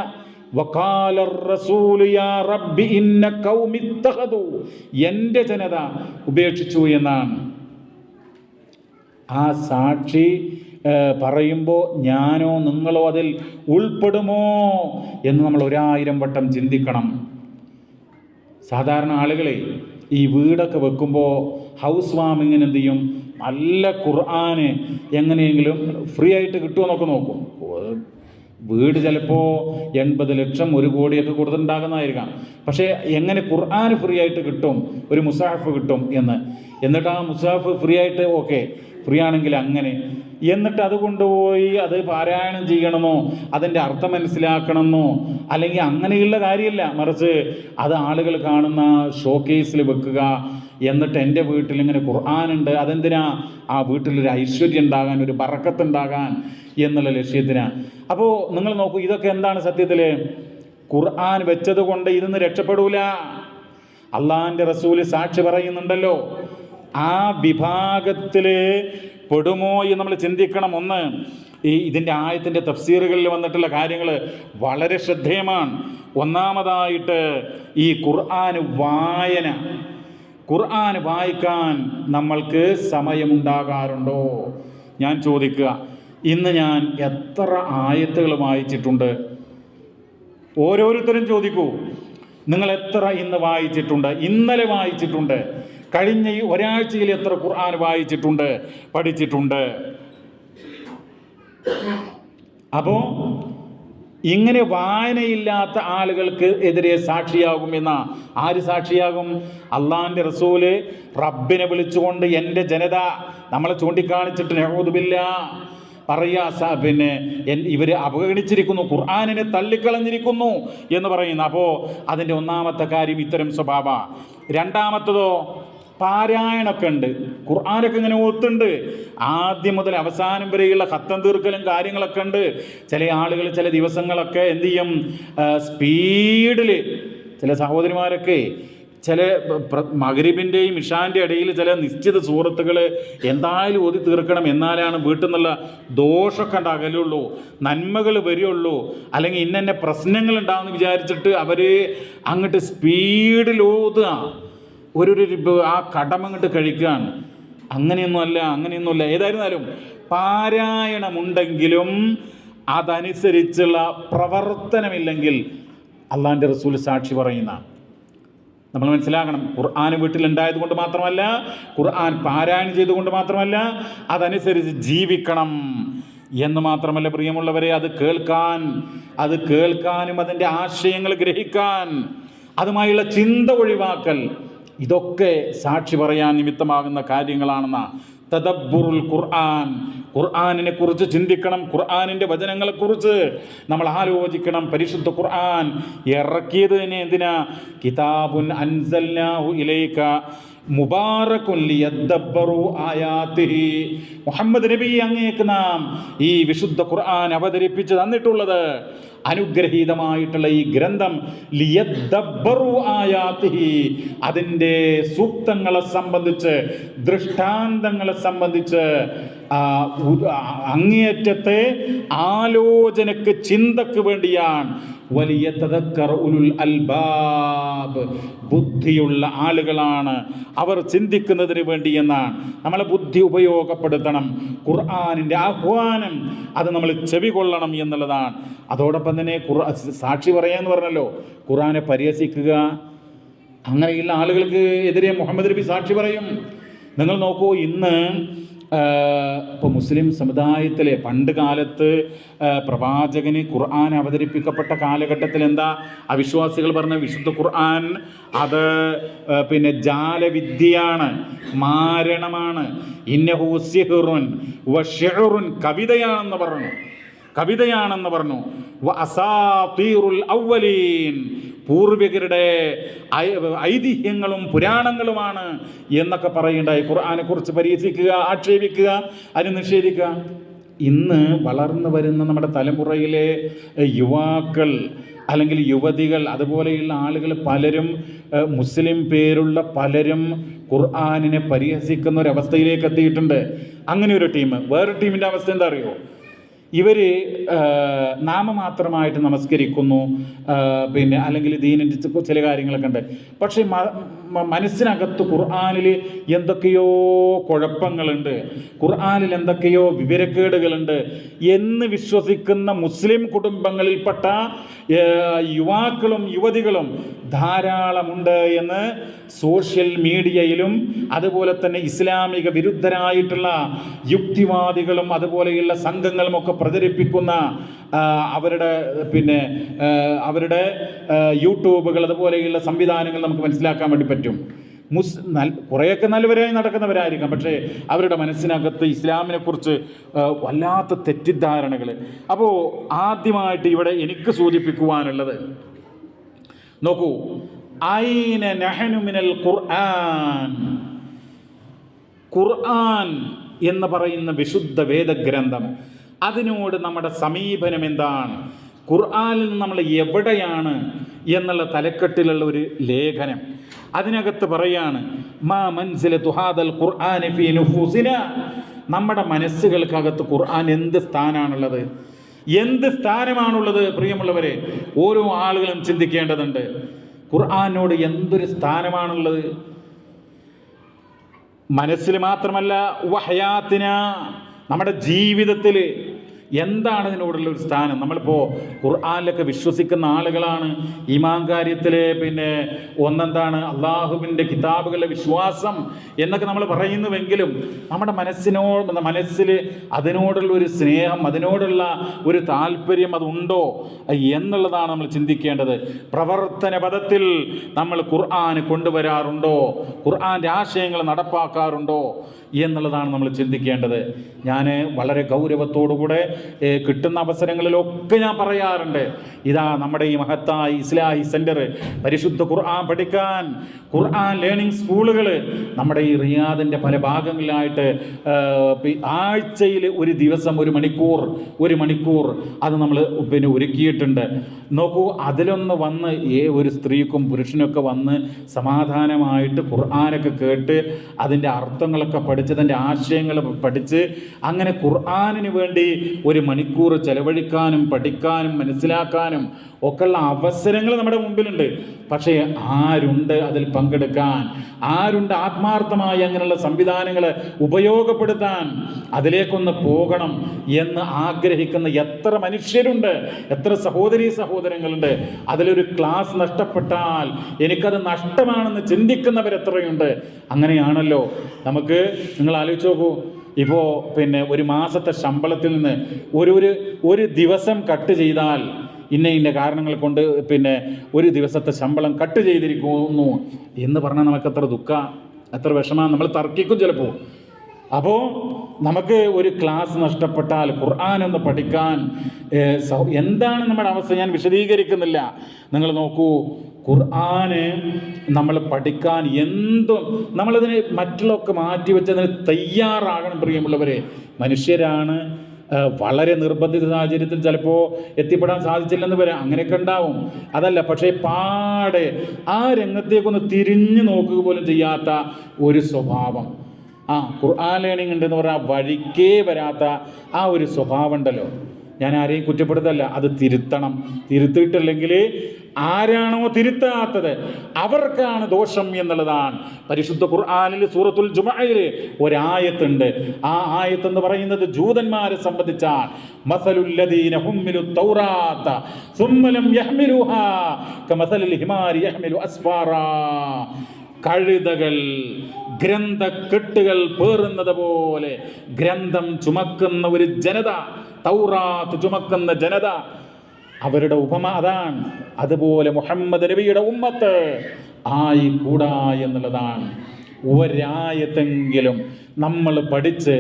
A: വഖാല റസൂലു യാ റബ്ബി ഇന്ന ഖൗമി ഇത്തഖദൂ, എൻ്റെ ജനത ഉപേക്ഷിച്ചു എന്നാണ്. ആ സാക്ഷി പറയുമ്പോൾ ഞാനോ നിങ്ങളോ അതിൽ ഉൾപ്പെടുമോ എന്ന് നമ്മൾ 1000 വട്ടം ചിന്തിക്കണം. സാധാരണ ആളുകളെ ഈ വീടൊക്കെ വെക്കുമ്പോൾ ഹൗസ് വാമിങ്ങിന് എന്ത് ചെയ്യും? നല്ല ഖുർആന് എങ്ങനെയെങ്കിലും ഫ്രീ ആയിട്ട് കിട്ടുമെന്നൊക്കെ നോക്കും. വീട് ചിലപ്പോൾ 80 ലക്ഷം 1 കോടിയൊക്കെ കൊടുത്തിട്ടുണ്ടാകുന്നതായിരിക്കാം. പക്ഷേ എങ്ങനെ ഖുർആൻ ഫ്രീ ആയിട്ട് കിട്ടും, ഒരു മുസാഫ് കിട്ടും എന്നിട്ട് ആ മുസാഫ് ഫ്രീ ആയിട്ട്, ഓക്കെ ഫ്രീ ആണെങ്കിൽ അങ്ങനെ, എന്നിട്ട് അത് കൊണ്ടുപോയി അത് പാരായണം ചെയ്യണമെന്നോ അതിൻ്റെ അർത്ഥം മനസ്സിലാക്കണമെന്നോ അല്ലെങ്കിൽ അങ്ങനെയുള്ള കാര്യമില്ല. മറിച്ച് അത് ആളുകൾ കാണുന്ന ഷോക്കേസിൽ വെക്കുക, എന്നിട്ട് എൻ്റെ വീട്ടിൽ ഇങ്ങനെ ഖുർആനുണ്ട്, അതെന്തിനാ? ആ വീട്ടിലൊരു ഐശ്വര്യം ഉണ്ടാകാൻ, ഒരു ബറക്കത്തുണ്ടാകാൻ എന്നുള്ള ലക്ഷ്യത്തിനാണ്. അപ്പോൾ നിങ്ങൾ നോക്കൂ, ഇതൊക്കെ എന്താണ് സത്യത്തിൽ? ഖുർആൻ വെച്ചത് കൊണ്ട് ഇതൊന്നും രക്ഷപ്പെടൂല. അള്ളാഹിൻ്റെ റസൂല് സാക്ഷി പറയുന്നുണ്ടല്ലോ, ആ വിഭാഗത്തിൽ പെടുമോ എന്ന് നമ്മൾ ചിന്തിക്കണം. ഒന്ന്, ഇതിൻ്റെ ആയത്തിൻ്റെ തഫ്സീറുകളിൽ വന്നിട്ടുള്ള കാര്യങ്ങൾ വളരെ ശ്രദ്ധേയമാണ്. ഒന്നാമതായിട്ട് ഈ ഖുർആൻ വായിക്കാൻ നമ്മൾക്ക് സമയമുണ്ടാകാറുണ്ടോ? ഞാൻ ചോദിക്കുക, ഇന്ന് ഞാൻ എത്ര ആയത്തുകൾ വായിച്ചിട്ടുണ്ട്? ഓരോരുത്തരും ചോദിക്കൂ, നിങ്ങൾ എത്ര ഇന്ന് വായിച്ചിട്ടുണ്ട്, ഇന്നലെ വായിച്ചിട്ടുണ്ട്, കഴിഞ്ഞ ഈ ഒരാഴ്ചയിൽ എത്ര ഖുർആൻ വായിച്ചിട്ടുണ്ട്, പഠിച്ചിട്ടുണ്ട്? അപ്പോൾ ഇങ്ങനെ വായനയില്ലാത്ത ആളുകൾക്ക് എതിരെ സാക്ഷിയാകുമെന്ന ആര് സാക്ഷിയാകും? അള്ളാഹിൻ്റെ റസൂല് റബ്ബിനെ വിളിച്ചുകൊണ്ട് എൻ്റെ ജനത നമ്മളെ ചൂണ്ടിക്കാണിച്ചിട്ട് നഊദുബില്ല പറയുക, പിന്നെ ഇവർ അവഗണിച്ചിരിക്കുന്നു, ഖുർആനിനെ തള്ളിക്കളഞ്ഞിരിക്കുന്നു എന്ന് പറയുന്നു. അപ്പോൾ അതിൻ്റെ ഒന്നാമത്തെ കാര്യം ഇത്തരം സ്വഭാവ. രണ്ടാമത്തതോ പാരായണമൊക്കെ ഉണ്ട്, ഖുർആനൊക്കെ ഇങ്ങനെ ഓത്തുണ്ട്, ആദ്യം മുതൽ അവസാനം വരെയുള്ള ഖത്തം തീർക്കലും കാര്യങ്ങളൊക്കെ ഉണ്ട്. ചില ആളുകൾ ചില ദിവസങ്ങളൊക്കെ എന്ത് ചെയ്യും, സ്പീഡിൽ ചില സഹോദരിമാരൊക്കെ ചില മഗ്രിബിൻ്റെയും ഇഷാൻ്റെ ഇടയിൽ ചില നിശ്ചിത സൂറത്തുകൾ എന്തായാലും ഓതി തീർക്കണം, എന്നാലാണ് വീട്ടിൽ നിന്നുള്ള ദോഷമൊക്കെ ഉണ്ടാകലുള്ളൂ, നന്മകൾ വരികയുള്ളൂ, അല്ലെങ്കിൽ ഇന്ന പ്രശ്നങ്ങൾ ഉണ്ടാകുമെന്ന് വിചാരിച്ചിട്ട് അവർ അങ്ങോട്ട് സ്പീഡിൽ ഓതുക, ഒരു ആ കടമങ്ങോട്ട് കഴിക്കുകയാണ്. അങ്ങനെയൊന്നുമല്ല. ഏതായിരുന്നാലും പാരായണമുണ്ടെങ്കിലും അതനുസരിച്ചുള്ള പ്രവർത്തനമില്ലെങ്കിൽ അള്ളാഹിൻ്റെ റസൂൽ സാക്ഷി പറയുന്ന നമ്മൾ മനസ്സിലാക്കണം. ഖുർആൻ വീട്ടിലുണ്ടായത് കൊണ്ട് മാത്രമല്ല, ഖുർആൻ പാരായണം ചെയ്തുകൊണ്ട് മാത്രമല്ല, അതനുസരിച്ച് ജീവിക്കണം എന്ന് മാത്രമല്ല പ്രിയമുള്ളവരെ, അത് കേൾക്കാനും അതിൻ്റെ ആശയങ്ങൾ ഗ്രഹിക്കാൻ, അതുമായുള്ള ചിന്ത ഒഴിവാക്കൽ, ഇതൊക്കെ സാക്ഷി പറയാൻ നിമിത്തമാകുന്ന കാര്യങ്ങളാണെന്ന തദബ്ബുറുൽ ഖുർആൻ. ഖുർആനിനെ കുറിച്ച് ചിന്തിക്കണം, ഖുർആനിൻ്റെ വചനങ്ങളെക്കുറിച്ച് നമ്മൾ ആലോചിക്കണം. പരിശുദ്ധ ഖുർആൻ ഇറക്കിയത് തന്നെ എന്തിനാ? കിതാബുൻ അൻസൽനാഹു ഇലൈക മുബാറകുൻ ലിയദ്ദബ്ബറു ആയാതിഹി. മുഹമ്മദ് നബി അങ്ങേക്ക് നാം ഈ വിശുദ്ധ ഖുർആൻ അവതരിപ്പിച്ച് തന്നിട്ടുള്ളത്, അനുഗ്രഹീതമായിട്ടുള്ള ഈ ഗ്രന്ഥം, ലിയദ്ദബ്ബറു ആയാതിഹി, അതിൻ്റെ സൂക്തങ്ങളെ സംബന്ധിച്ച്, ദൃഷ്ടാന്തങ്ങളെ സംബന്ധിച്ച് അങ്ങേയറ്റത്തെ ആലോചനക്ക്, ചിന്തക്ക് വേണ്ടിയാണ്. വലിയ തദക്കർ ഉലുൽ അൽബാബ്, ബുദ്ധിയുള്ള ആളുകളാണ് അവർ ചിന്തിക്കുന്നതിന് വേണ്ടി എന്നാണ്. നമ്മളെ ബുദ്ധി ഉപയോഗപ്പെടുത്തണം. ഖുർആനിൻ്റെ ആഹ്വാനം അത് നമ്മൾ ചെവി കൊള്ളണം എന്നുള്ളതാണ്. അതോടൊപ്പം തന്നെ സാക്ഷി പറയാന്ന് പറഞ്ഞല്ലോ, ഖുർആനെ പരിഹസിക്കുക, അങ്ങനെയുള്ള ആളുകൾക്ക് എതിരെ മുഹമ്മദ് നബി സാക്ഷി പറയും. നിങ്ങൾ നോക്കൂ, ഇന്ന് ഇപ്പോൾ മുസ്ലിം സമുദായത്തിലെ പണ്ട് കാലത്ത് പ്രവാചകന് ഖുർആൻ അവതരിപ്പിക്കപ്പെട്ട കാലഘട്ടത്തിൽ എന്താ അവിശ്വാസികൾ പറഞ്ഞ വിശുദ്ധ ഖുർആൻ അത് പിന്നെ ജാലവിദ്യയാണ്, മാരണമാണ്, ഇന്നഹു സിഹ്റുൻ വശിഉറുൻ, കവിതയാണെന്ന് പറഞ്ഞു. വഅസാതീറുൽ അവ്വലീൻ, പൂർവികരുടെ ഐതിഹ്യങ്ങളും പുരാണങ്ങളുമാണ് എന്നൊക്കെ പറയുണ്ടായി. ഖുർആനെ കുറിച്ച് പരിഹസിക്കുക, ആക്ഷേപിക്കുക, അതിന് നിഷേധിക്കുക. ഇന്ന് വളർന്നു വരുന്ന നമ്മുടെ തലമുറയിലെ യുവാക്കൾ അല്ലെങ്കിൽ യുവതികൾ, അതുപോലെയുള്ള ആളുകൾ പലരും, മുസ്ലിം പേരുള്ള പലരും ഖുർആനിനെ പരിഹസിക്കുന്ന ഒരവസ്ഥയിലേക്ക് എത്തിയിട്ടുണ്ട്. അങ്ങനെ ഒരു ടീം. വേറൊരു ടീമിൻ്റെ അവസ്ഥ എന്താ അറിയോ? ഇവർ നാമമാത്രമായിട്ട് നമസ്കരിക്കുന്നു, പിന്നെ അല്ലെങ്കിൽ ദീനിൻ്റെ ചില കാര്യങ്ങളൊക്കെ ഉണ്ട്. പക്ഷേ മനസ്സിനകത്ത് ഖുർആനിൽ എന്തൊക്കെയോ കുഴപ്പങ്ങളുണ്ട്, ഖുർആനിൽ എന്തൊക്കെയോ വിവരക്കേടുകളുണ്ട് എന്ന് വിശ്വസിക്കുന്ന മുസ്ലിം കുടുംബങ്ങളിൽപ്പെട്ട യുവാക്കളും യുവതികളും ധാരാളമുണ്ട് എന്ന് സോഷ്യൽ മീഡിയയിലും അതുപോലെ തന്നെ ഇസ്ലാമിക വിരുദ്ധരായിട്ടുള്ള യുക്തിവാദികളും അതുപോലെയുള്ള സംഘങ്ങളുമൊക്കെ പ്രചരിപ്പിക്കുന്ന അവരുടെ യൂട്യൂബുകൾ അതുപോലെയുള്ള സംവിധാനങ്ങൾ നമുക്ക് മനസ്സിലാക്കാൻ വേണ്ടി പറ്റും. കുറേയൊക്കെ നല്ലവരായി നടക്കുന്നവരായിരിക്കാം, പക്ഷേ അവരുടെ മനസ്സിനകത്ത് ഇസ്ലാമിനെ കുറിച്ച് വല്ലാത്ത തെറ്റിദ്ധാരണകൾ. അപ്പോൾ ആദ്യമായിട്ട് ഇവിടെ എനിക്ക് സൂചിപ്പിക്കുവാനുള്ളത്, നോക്കൂ, ഐന നഹ്നു മിനൽ ഖുർആൻ. ഖുർആൻ എന്ന് പറയുന്ന വിശുദ്ധ വേദഗ്രന്ഥം, അതിനോട് നമ്മുടെ സമീപനം എന്താണ്? ഖുർആനിൽ നിന്ന് നമ്മൾ എവിടെയാണ് എന്നുള്ള തലക്കെട്ടിലുള്ള ഒരു ലേഖനം അതിനകത്ത് പറയാണ്, മാ മൻസിലതു ഹാദൽ ഖുർആനി ഫീ നുഫൂസിന. നമ്മുടെ മനസ്സുകൾക്കകത്ത് ഖുർആൻ എന്ത് സ്ഥാനമാണുള്ളത്, എന്ത് സ്ഥാനമാണുള്ളത്? പ്രിയമുള്ളവരെ, ഓരോ ആളുകളും ചിന്തിക്കേണ്ടതുണ്ട്. ഖുർആനോട് എന്തൊരു സ്ഥാനമാണുള്ളത്? മനസ്സിൽ മാത്രമല്ല, വഹയാത്തിന, നമ്മുടെ ജീവിതത്തിൽ എന്താണ് ഇതിനോടുള്ള ഒരു സ്ഥാനം? നമ്മളിപ്പോൾ ഖുർആനിലൊക്കെ വിശ്വസിക്കുന്ന ആളുകളാണ്. ഈമാൻ കാര്യത്തിൽ പിന്നെ ഒന്നെന്താണ് അള്ളാഹുവിൻ്റെ കിതാബുകളുടെ വിശ്വാസം എന്നൊക്കെ നമ്മൾ പറയുന്നുവെങ്കിലും നമ്മുടെ മനസ്സിൽ അതിനോടുള്ള ഒരു സ്നേഹം, അതിനോടുള്ള ഒരു താല്പര്യം അതുണ്ടോ എന്നുള്ളതാണ് നമ്മൾ ചിന്തിക്കേണ്ടത്. പ്രവർത്തന പദത്തിൽ നമ്മൾ ഖുർആൻ കൊണ്ടുവരാറുണ്ടോ, ഖുർആൻ്റെ ആശയങ്ങൾ നടപ്പാക്കാറുണ്ടോ എന്നുള്ളതാണ് നമ്മൾ ചിന്തിക്കേണ്ടത്. ഞാൻ വളരെ ഗൗരവത്തോടുകൂടെ കിട്ടുന്ന അവസരങ്ങളിലൊക്കെ ഞാൻ പറയാറുണ്ട്, ഇതാ നമ്മുടെ ഈ മഹത്തായ ഇസ്ലാഹി സെൻറ്റർ, പരിശുദ്ധ ഖുർആൻ പഠിക്കാൻ ഖുർആൻ ലേണിംഗ് സ്കൂളുകൾ നമ്മുടെ ഈ റിയാദിൻ്റെ പല ഭാഗങ്ങളിലായിട്ട് ആഴ്ചയിൽ ഒരു ദിവസം ഒരു മണിക്കൂർ അത് നമ്മൾ പിന്നെ ഒരുക്കിയിട്ടുണ്ട്. നോക്കൂ, അതിലൊന്ന് വന്ന് ഒരു സ്ത്രീക്കും പുരുഷനൊക്കെ വന്ന് സമാധാനമായിട്ട് ഖുർആനൊക്കെ കേട്ട് അതിൻ്റെ അർത്ഥങ്ങളൊക്കെ പഠിച്ച് അതിൻ്റെ ആശയങ്ങൾ പഠിച്ച് അങ്ങനെ ഖുർആനിന് വേണ്ടി ഒരു മണിക്കൂർ ചെലവഴിക്കാനും പഠിക്കാനും മനസ്സിലാക്കാനും ഒക്കെയുള്ള അവസരങ്ങൾ നമ്മുടെ മുമ്പിലുണ്ട്. പക്ഷേ ആരുണ്ട് അതിൽ പങ്കെടുക്കാൻ? ആരുണ്ട് ആത്മാർത്ഥമായി അങ്ങനെയുള്ള സംവിധാനങ്ങൾ ഉപയോഗപ്പെടുത്താൻ? അതിലേക്കൊന്ന് പോകണം എന്ന് ആഗ്രഹിക്കുന്ന എത്ര മനുഷ്യരുണ്ട്, എത്ര സഹോദരങ്ങളുണ്ട്. അതിലൊരു ക്ലാസ് നഷ്ടപ്പെട്ടാൽ എനിക്കത് നഷ്ടമാണെന്ന് ചിന്തിക്കുന്നവരെത്രയുണ്ട്. അങ്ങനെയാണല്ലോ നമുക്ക്. നിങ്ങൾ ആലോചിച്ച് നോക്കൂ, ഇപ്പോൾ പിന്നെ ഒരു മാസത്തെ ശമ്പളത്തിൽ നിന്ന് ഒരു ദിവസം കട്ട് ചെയ്താൽ ഇന്ന കാരണങ്ങൾ കൊണ്ട് പിന്നെ ഒരു ദിവസത്തെ ശമ്പളം കട്ട് ചെയ്തിരിക്കുന്നു എന്ന് പറഞ്ഞാൽ നമുക്ക് എത്ര ദുഃഖം, എത്ര വിഷമമാണ്. നമ്മൾ തർക്കിക്കും ചിലപ്പോൾ. അപ്പോൾ നമുക്ക് ഒരു ക്ലാസ് നഷ്ടപ്പെട്ടാൽ ഖുർആൻ ഒന്ന് പഠിക്കാൻ എന്താണ് നമ്മുടെ അവസ്ഥ? ഞാൻ വിശദീകരിക്കുന്നില്ല. നിങ്ങൾ നോക്കൂ, ഖുർആന് നമ്മൾ പഠിക്കാൻ എന്തും നമ്മളതിന് മറ്റുള്ളതൊക്കെ മാറ്റിവെച്ചതിന് തയ്യാറാകണം. പ്രിയമുള്ളവരെ, മനുഷ്യരാണ്. വളരെ നിർബന്ധിത സാഹചര്യത്തിൽ ചിലപ്പോൾ എത്തിപ്പെടാൻ സാധിച്ചില്ലെന്ന് വരാം, അങ്ങനെയൊക്കെ ഉണ്ടാവും. അതല്ല, പക്ഷേ പാടെ ആ രംഗത്തേക്കൊന്ന് തിരിഞ്ഞു നോക്കുക പോലും ചെയ്യാത്ത ഒരു സ്വഭാവം, ഖുർആൻ ലേണിംഗ് ഉണ്ടെന്ന് പറഞ്ഞാൽ വഴിക്കേ വരാത്ത ആ ഒരു സ്വഭാവം ഉണ്ടല്ലോ. ഞാൻ ആരെയും കുറ്റപ്പെടുത്തല്ല, അത് തിരുത്തണം. തിരുത്തിയിട്ടില്ലെങ്കിൽ ആരാണോ തിരുത്താത്തത് അവർക്കാണ് ദോഷം എന്നുള്ളതാണ്. പരിശുദ്ധ ഖുർആനിൽ സൂറത്തുൽ ജുമഅയിൽ ഒരായത്തുണ്ട്. ആ ആയത്തെന്ന് പറയുന്നത് ജൂതന്മാരെ സംബന്ധിച്ചാണ്. മസലുൽ ലദീന ഹുമ്മിലു തൗറാത്ത സുമ്മ ലം യഹ്മിലുഹാ കമസലിൽ ഹിമാരി യഹ്മിലു അസ്ഫാറാ. കഴുതകൾ ഗ്രന്ഥക്കെട്ടുകൾ പേറുന്നത് പോലെ ഗ്രന്ഥം ചുമക്കുന്ന ഒരു ജനത, തൗറാത്ത് ചുമക്കുന്ന ജനത, അവരുടെ ഉപമ അതാണ്. അതുപോലെ മുഹമ്മദ് നബിയുടെ ഉമ്മത്ത് ആയിക്കൂടാ എന്നുള്ളതാണ്. ഒരായത്തെങ്കിലും നമ്മൾ പഠിച്ച്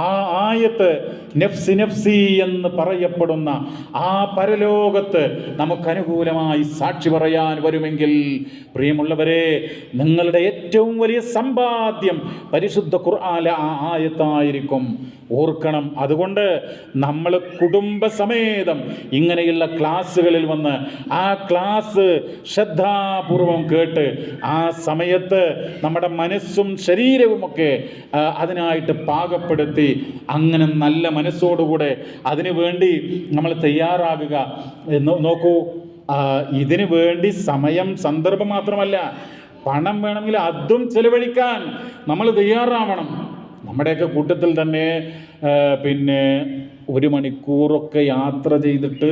A: ആ ആയത്ത് നഫ്സി നഫ്സി എന്ന് പറയപ്പെടുന്ന ആ പരലോകത്ത് നമുക്കനുകൂലമായി സാക്ഷി പറയാൻ വരുമെങ്കിൽ പ്രിയമുള്ളവരെ, നിങ്ങളുടെ ഏറ്റവും വലിയ സമ്പാദ്യം പരിശുദ്ധ ഖുർആനിലെ ആ ആയത്തായിരിക്കും. ഓർക്കണം. അതുകൊണ്ട് നമ്മൾ കുടുംബസമേതം ഇങ്ങനെയുള്ള ക്ലാസ്സുകളിൽ വന്ന് ആ ക്ലാസ് ശ്രദ്ധാപൂർവം കേട്ട് ആ സമയത്ത് നമ്മുടെ മനസ്സും ശരീരവുമൊക്കെ അതിനായിട്ട് പാകപ്പെടുത്തി അങ്ങനെ നല്ല മനസ്സോടുകൂടെ അതിനു വേണ്ടി നമ്മൾ തയ്യാറാകുക. നോക്കൂ, ഇതിനു വേണ്ടി സമയം, സന്ദർഭം മാത്രമല്ല, പണം വേണമെങ്കിൽ അതും ചെലവഴിക്കാൻ നമ്മൾ തയ്യാറാവണം. നമ്മുടെയൊക്കെ കൂട്ടത്തിൽ തന്നെ പിന്നെ 1 മണിക്കൂറൊക്കെ യാത്ര ചെയ്തിട്ട്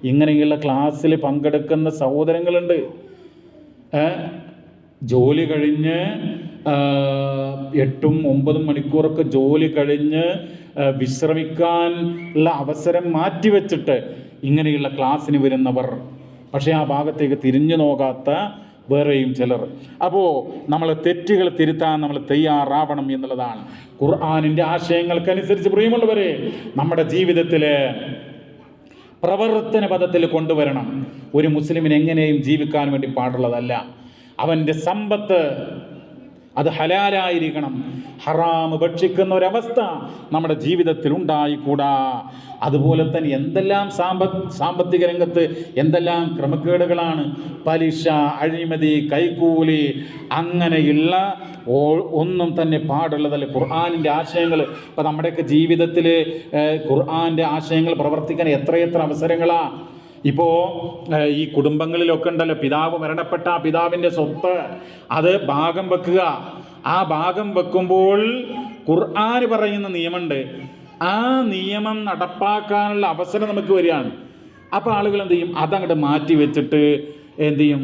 A: ഇങ്ങനെയുള്ള ക്ലാസ്സിൽ പങ്കെടുക്കുന്ന സഹോദരങ്ങളുണ്ട്. ജോലി കഴിഞ്ഞ് 8-9 മണിക്കൂറൊക്കെ ജോലി കഴിഞ്ഞ് വിശ്രമിക്കാനുള്ള അവസരം മാറ്റിവെച്ചിട്ട് ഇങ്ങനെയുള്ള ക്ലാസ്സിന് വരുന്നവർ, പക്ഷേ ആ ഭാഗത്തേക്ക് തിരിഞ്ഞു നോക്കാത്ത വേറെയും ചിലർ. അപ്പോൾ നമ്മൾ തെറ്റുകൾ തിരുത്താൻ നമ്മൾ തയ്യാറാവണം എന്നുള്ളതാണ്. ഖുർആനിൻ്റെ ആശയങ്ങൾക്കനുസരിച്ച് പ്രിയമുള്ളവരെ നമ്മുടെ ജീവിതത്തിൽ പ്രവർത്തന പദത്തിൽ കൊണ്ടുവരണം. ഒരു മുസ്ലിമിന് എങ്ങനെയും ജീവിക്കാൻ വേണ്ടി പാടുള്ളതല്ല. അവൻ്റെ സമ്പത്ത് അത് ഹലാലായിരിക്കണം. ഹറാമ് ഭക്ഷിക്കുന്ന ഒരവസ്ഥ നമ്മുടെ ജീവിതത്തിൽ ഉണ്ടായിക്കൂടാ. അതുപോലെ തന്നെ എന്തെല്ലാം സാമ്പത്തിക രംഗത്ത് എന്തെല്ലാം ക്രമക്കേടുകളാണ്. പലിശ, അഴിമതി, കൈക്കൂലി, അങ്ങനെയുള്ള ഒന്നും തന്നെ പാടുള്ളതല്ല. ഖുർആനിൻ്റെ ആശയങ്ങൾ ഇപ്പം നമ്മുടെയൊക്കെ ജീവിതത്തിൽ ഖുർആൻ്റെ ആശയങ്ങൾ പ്രവർത്തിക്കാൻ എത്രയെത്ര അവസരങ്ങളാണ്. ഇപ്പോൾ ഈ കുടുംബങ്ങളിലൊക്കെ ഉണ്ടല്ലോ, പിതാവ് മരണപ്പെട്ട ആ പിതാവിൻ്റെ സ്വത്ത് അത് ഭാഗം വെക്കുക. ആ ഭാഗം വെക്കുമ്പോൾ ഖുർആൻ പറയുന്ന നിയമമുണ്ട്, ആ നിയമം നടപ്പാക്കാനുള്ള അവസരം നമുക്ക് വരികയാണ്. അപ്പോൾ ആളുകൾ എന്ത് ചെയ്യും? അതങ്ങോട്ട് മാറ്റി വെച്ചിട്ട് എന്ത് ചെയ്യും?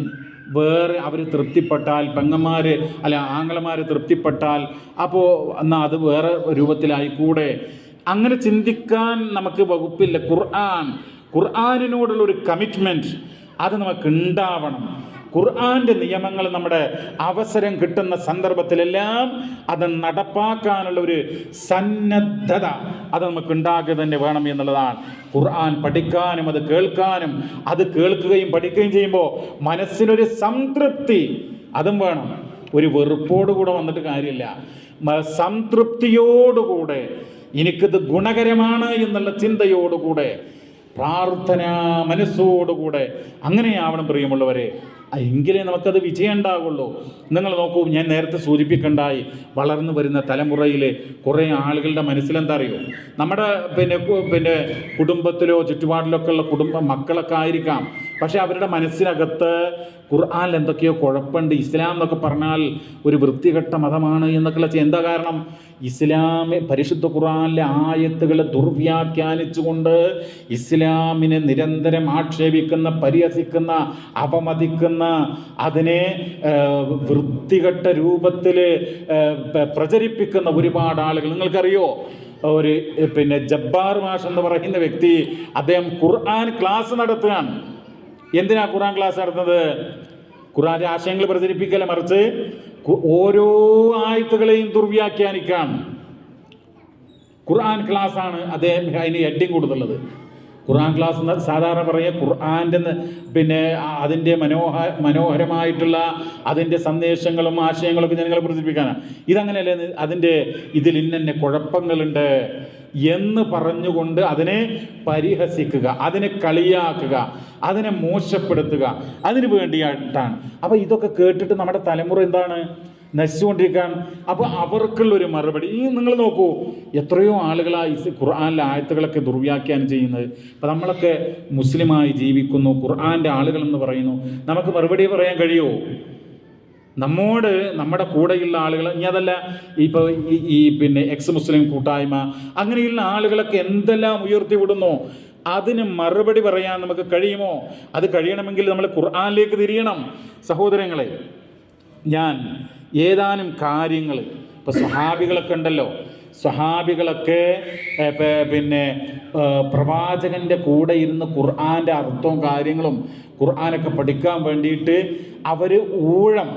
A: വേറെ അവർ തൃപ്തിപ്പെട്ടാൽ, പെങ്ങന്മാർ അല്ല ആങ്ങളമാർ തൃപ്തിപ്പെട്ടാൽ, അപ്പോൾ എന്നാൽ അത് വേറെ രൂപത്തിലായിക്കൂടെ? അങ്ങനെ ചിന്തിക്കാൻ നമുക്ക് വകുപ്പില്ല. ഖുർആനിനോടുള്ളൊരു കമ്മിറ്റ്മെൻറ്റ് അത് നമുക്ക് ഉണ്ടാവണം. ഖുർആൻ്റെ നിയമങ്ങൾ നമ്മുടെ അവസരം കിട്ടുന്ന സന്ദർഭത്തിലെല്ലാം അത് നടപ്പാക്കാനുള്ള ഒരു സന്നദ്ധത അത് നമുക്ക് ഉണ്ടാക്കുക തന്നെ വേണം എന്നുള്ളതാണ്. ഖുർആൻ പഠിക്കാനും അത് കേൾക്കാനും, അത് കേൾക്കുകയും പഠിക്കുകയും ചെയ്യുമ്പോൾ മനസ്സിനൊരു സംതൃപ്തി അതും വേണം. ഒരു വെറുപ്പോടുകൂടെ വന്നിട്ട് കാര്യമില്ല. സംതൃപ്തിയോടുകൂടെ എനിക്കിത് ഗുണകരമാണ് എന്നുള്ള ചിന്തയോടുകൂടെ, പ്രാർത്ഥനാ മനസ്സോടുകൂടെ അങ്ങനെയാവണം പ്രിയമുള്ളവരെ. എങ്കിലേ നമുക്കത് വിജയം ഉണ്ടാകുള്ളൂ. നിങ്ങൾ നോക്കൂ, ഞാൻ നേരത്തെ സൂചിപ്പിക്കണ്ടായി, വളർന്നു വരുന്ന തലമുറയിൽ കുറേ ആളുകളുടെ മനസ്സിലെന്താ അറിയോ? നമ്മുടെ പിന്നെ കുടുംബത്തിലോ ചുറ്റുപാടിലൊക്കെ ഉള്ള മക്കളൊക്കെ ആയിരിക്കാം. പക്ഷേ അവരുടെ മനസ്സിനകത്ത് ഖുർആനിൽ എന്തൊക്കെയോ കുഴപ്പമുണ്ട്. ഇസ്ലാം എന്നൊക്കെ പറഞ്ഞാൽ ഒരു വൃത്തികെട്ട മതമാണ് എന്നൊക്കെയുള്ള എന്താ കാരണം? പരിശുദ്ധ ഖുർആനിലെ ആയത്തുകൾ ദുർവ്യാഖ്യാനിച്ചുകൊണ്ട് ഇസ്ലാമിനെ നിരന്തരം ആക്ഷേപിക്കുന്ന, പരിഹസിക്കുന്ന, അപമതിക്കുന്ന, അതിനെ വൃത്തികെട്ട രൂപത്തിൽ പ്രചരിപ്പിക്കുന്ന ഒരുപാട് ആളുകൾ. നിങ്ങൾക്കറിയോ, ഒരു ജബ്ബാർ മാഷ് എന്ന് പറയുന്ന വ്യക്തി, അദ്ദേഹം ഖുർആൻ ക്ലാസ് നടത്തുകയാണ്. എന്തിനാ ഖുർആൻ ക്ലാസ് നടത്തുന്നത്? ഖുർആന്റെ ആശയങ്ങൾ പ്രചരിപ്പിക്കല, മറിച്ച് ഓരോ ആയത്തുകളെയും ദുർവ്യാഖ്യാനിക്കാൻ ഖുർആൻ ക്ലാസ്സാണ് അദ്ദേഹം അതിന് ഹെഡിങ് കൊടുത്തുള്ളത്. ഖുർആൻ ക്ലാസ് സാധാരണ പറയുക ഖുർആൻ്റെ അതിൻ്റെ മനോഹരമായിട്ടുള്ള അതിൻ്റെ സന്ദേശങ്ങളും ആശയങ്ങളൊക്കെ ജനങ്ങളെ പ്രചരിപ്പിക്കാനാണ്. ഇതങ്ങനെയല്ലേ? ഇതിൽ ഇന്നെ കുഴപ്പങ്ങളുണ്ട് എന്ന് പറഞ്ഞുകൊണ്ട് അതിനെ പരിഹസിക്കുക, അതിനെ കളിയാക്കുക, അതിനെ മോശപ്പെടുത്തുക, അതിനു വേണ്ടിയിട്ടാണ്. അപ്പോൾ ഇതൊക്കെ കേട്ടിട്ട് നമ്മുടെ തലമുറ എന്താണ്? നശിച്ചുകൊണ്ടിരിക്കുകയാണ്. അപ്പോൾ അവർക്കുള്ളൊരു മറുപടി നിങ്ങൾ നോക്കൂ, എത്രയോ ആളുകളായി ഖുർആനിലെ ആയത്തുകളൊക്കെ ദുർവ്യാഖ്യാനം ചെയ്യുന്നത്. അപ്പോൾ നമ്മളൊക്കെ മുസ്ലിമായി ജീവിക്കുന്നു, ഖുർആൻ്റെ ആളുകളെന്ന് പറയുന്നു, നമുക്ക് മറുപടി പറയാൻ കഴിയുമോ? നമ്മുടെ കൂടെയുള്ള ആളുകൾ, ഇനി അതല്ല ഇപ്പോൾ ഈ എക്സ് മുസ്ലിം കൂട്ടായ്മ, അങ്ങനെയുള്ള ആളുകളൊക്കെ എന്തെല്ലാം ഉയർത്തിവിടുന്നു, അതിന് മറുപടി പറയാൻ നമുക്ക് കഴിയുമോ? അത് കഴിയണമെങ്കിൽ നമ്മൾ ഖുർആനിലേക്ക് തിരിയണം. സഹോദരങ്ങളെ, ഞാൻ ഏതാനും കാര്യങ്ങൾ, ഇപ്പോൾ സ്വഹാബികളൊക്കെ ഉണ്ടല്ലോ, സ്വഹാബികളൊക്കെ പ്രവാചകൻ്റെ കൂടെ ഇരുന്ന് ഖുർആൻ്റെ അർത്ഥവും കാര്യങ്ങളും ഖുർആനൊക്കെ പഠിക്കാൻ വേണ്ടിയിട്ട് അവർ ഊഴം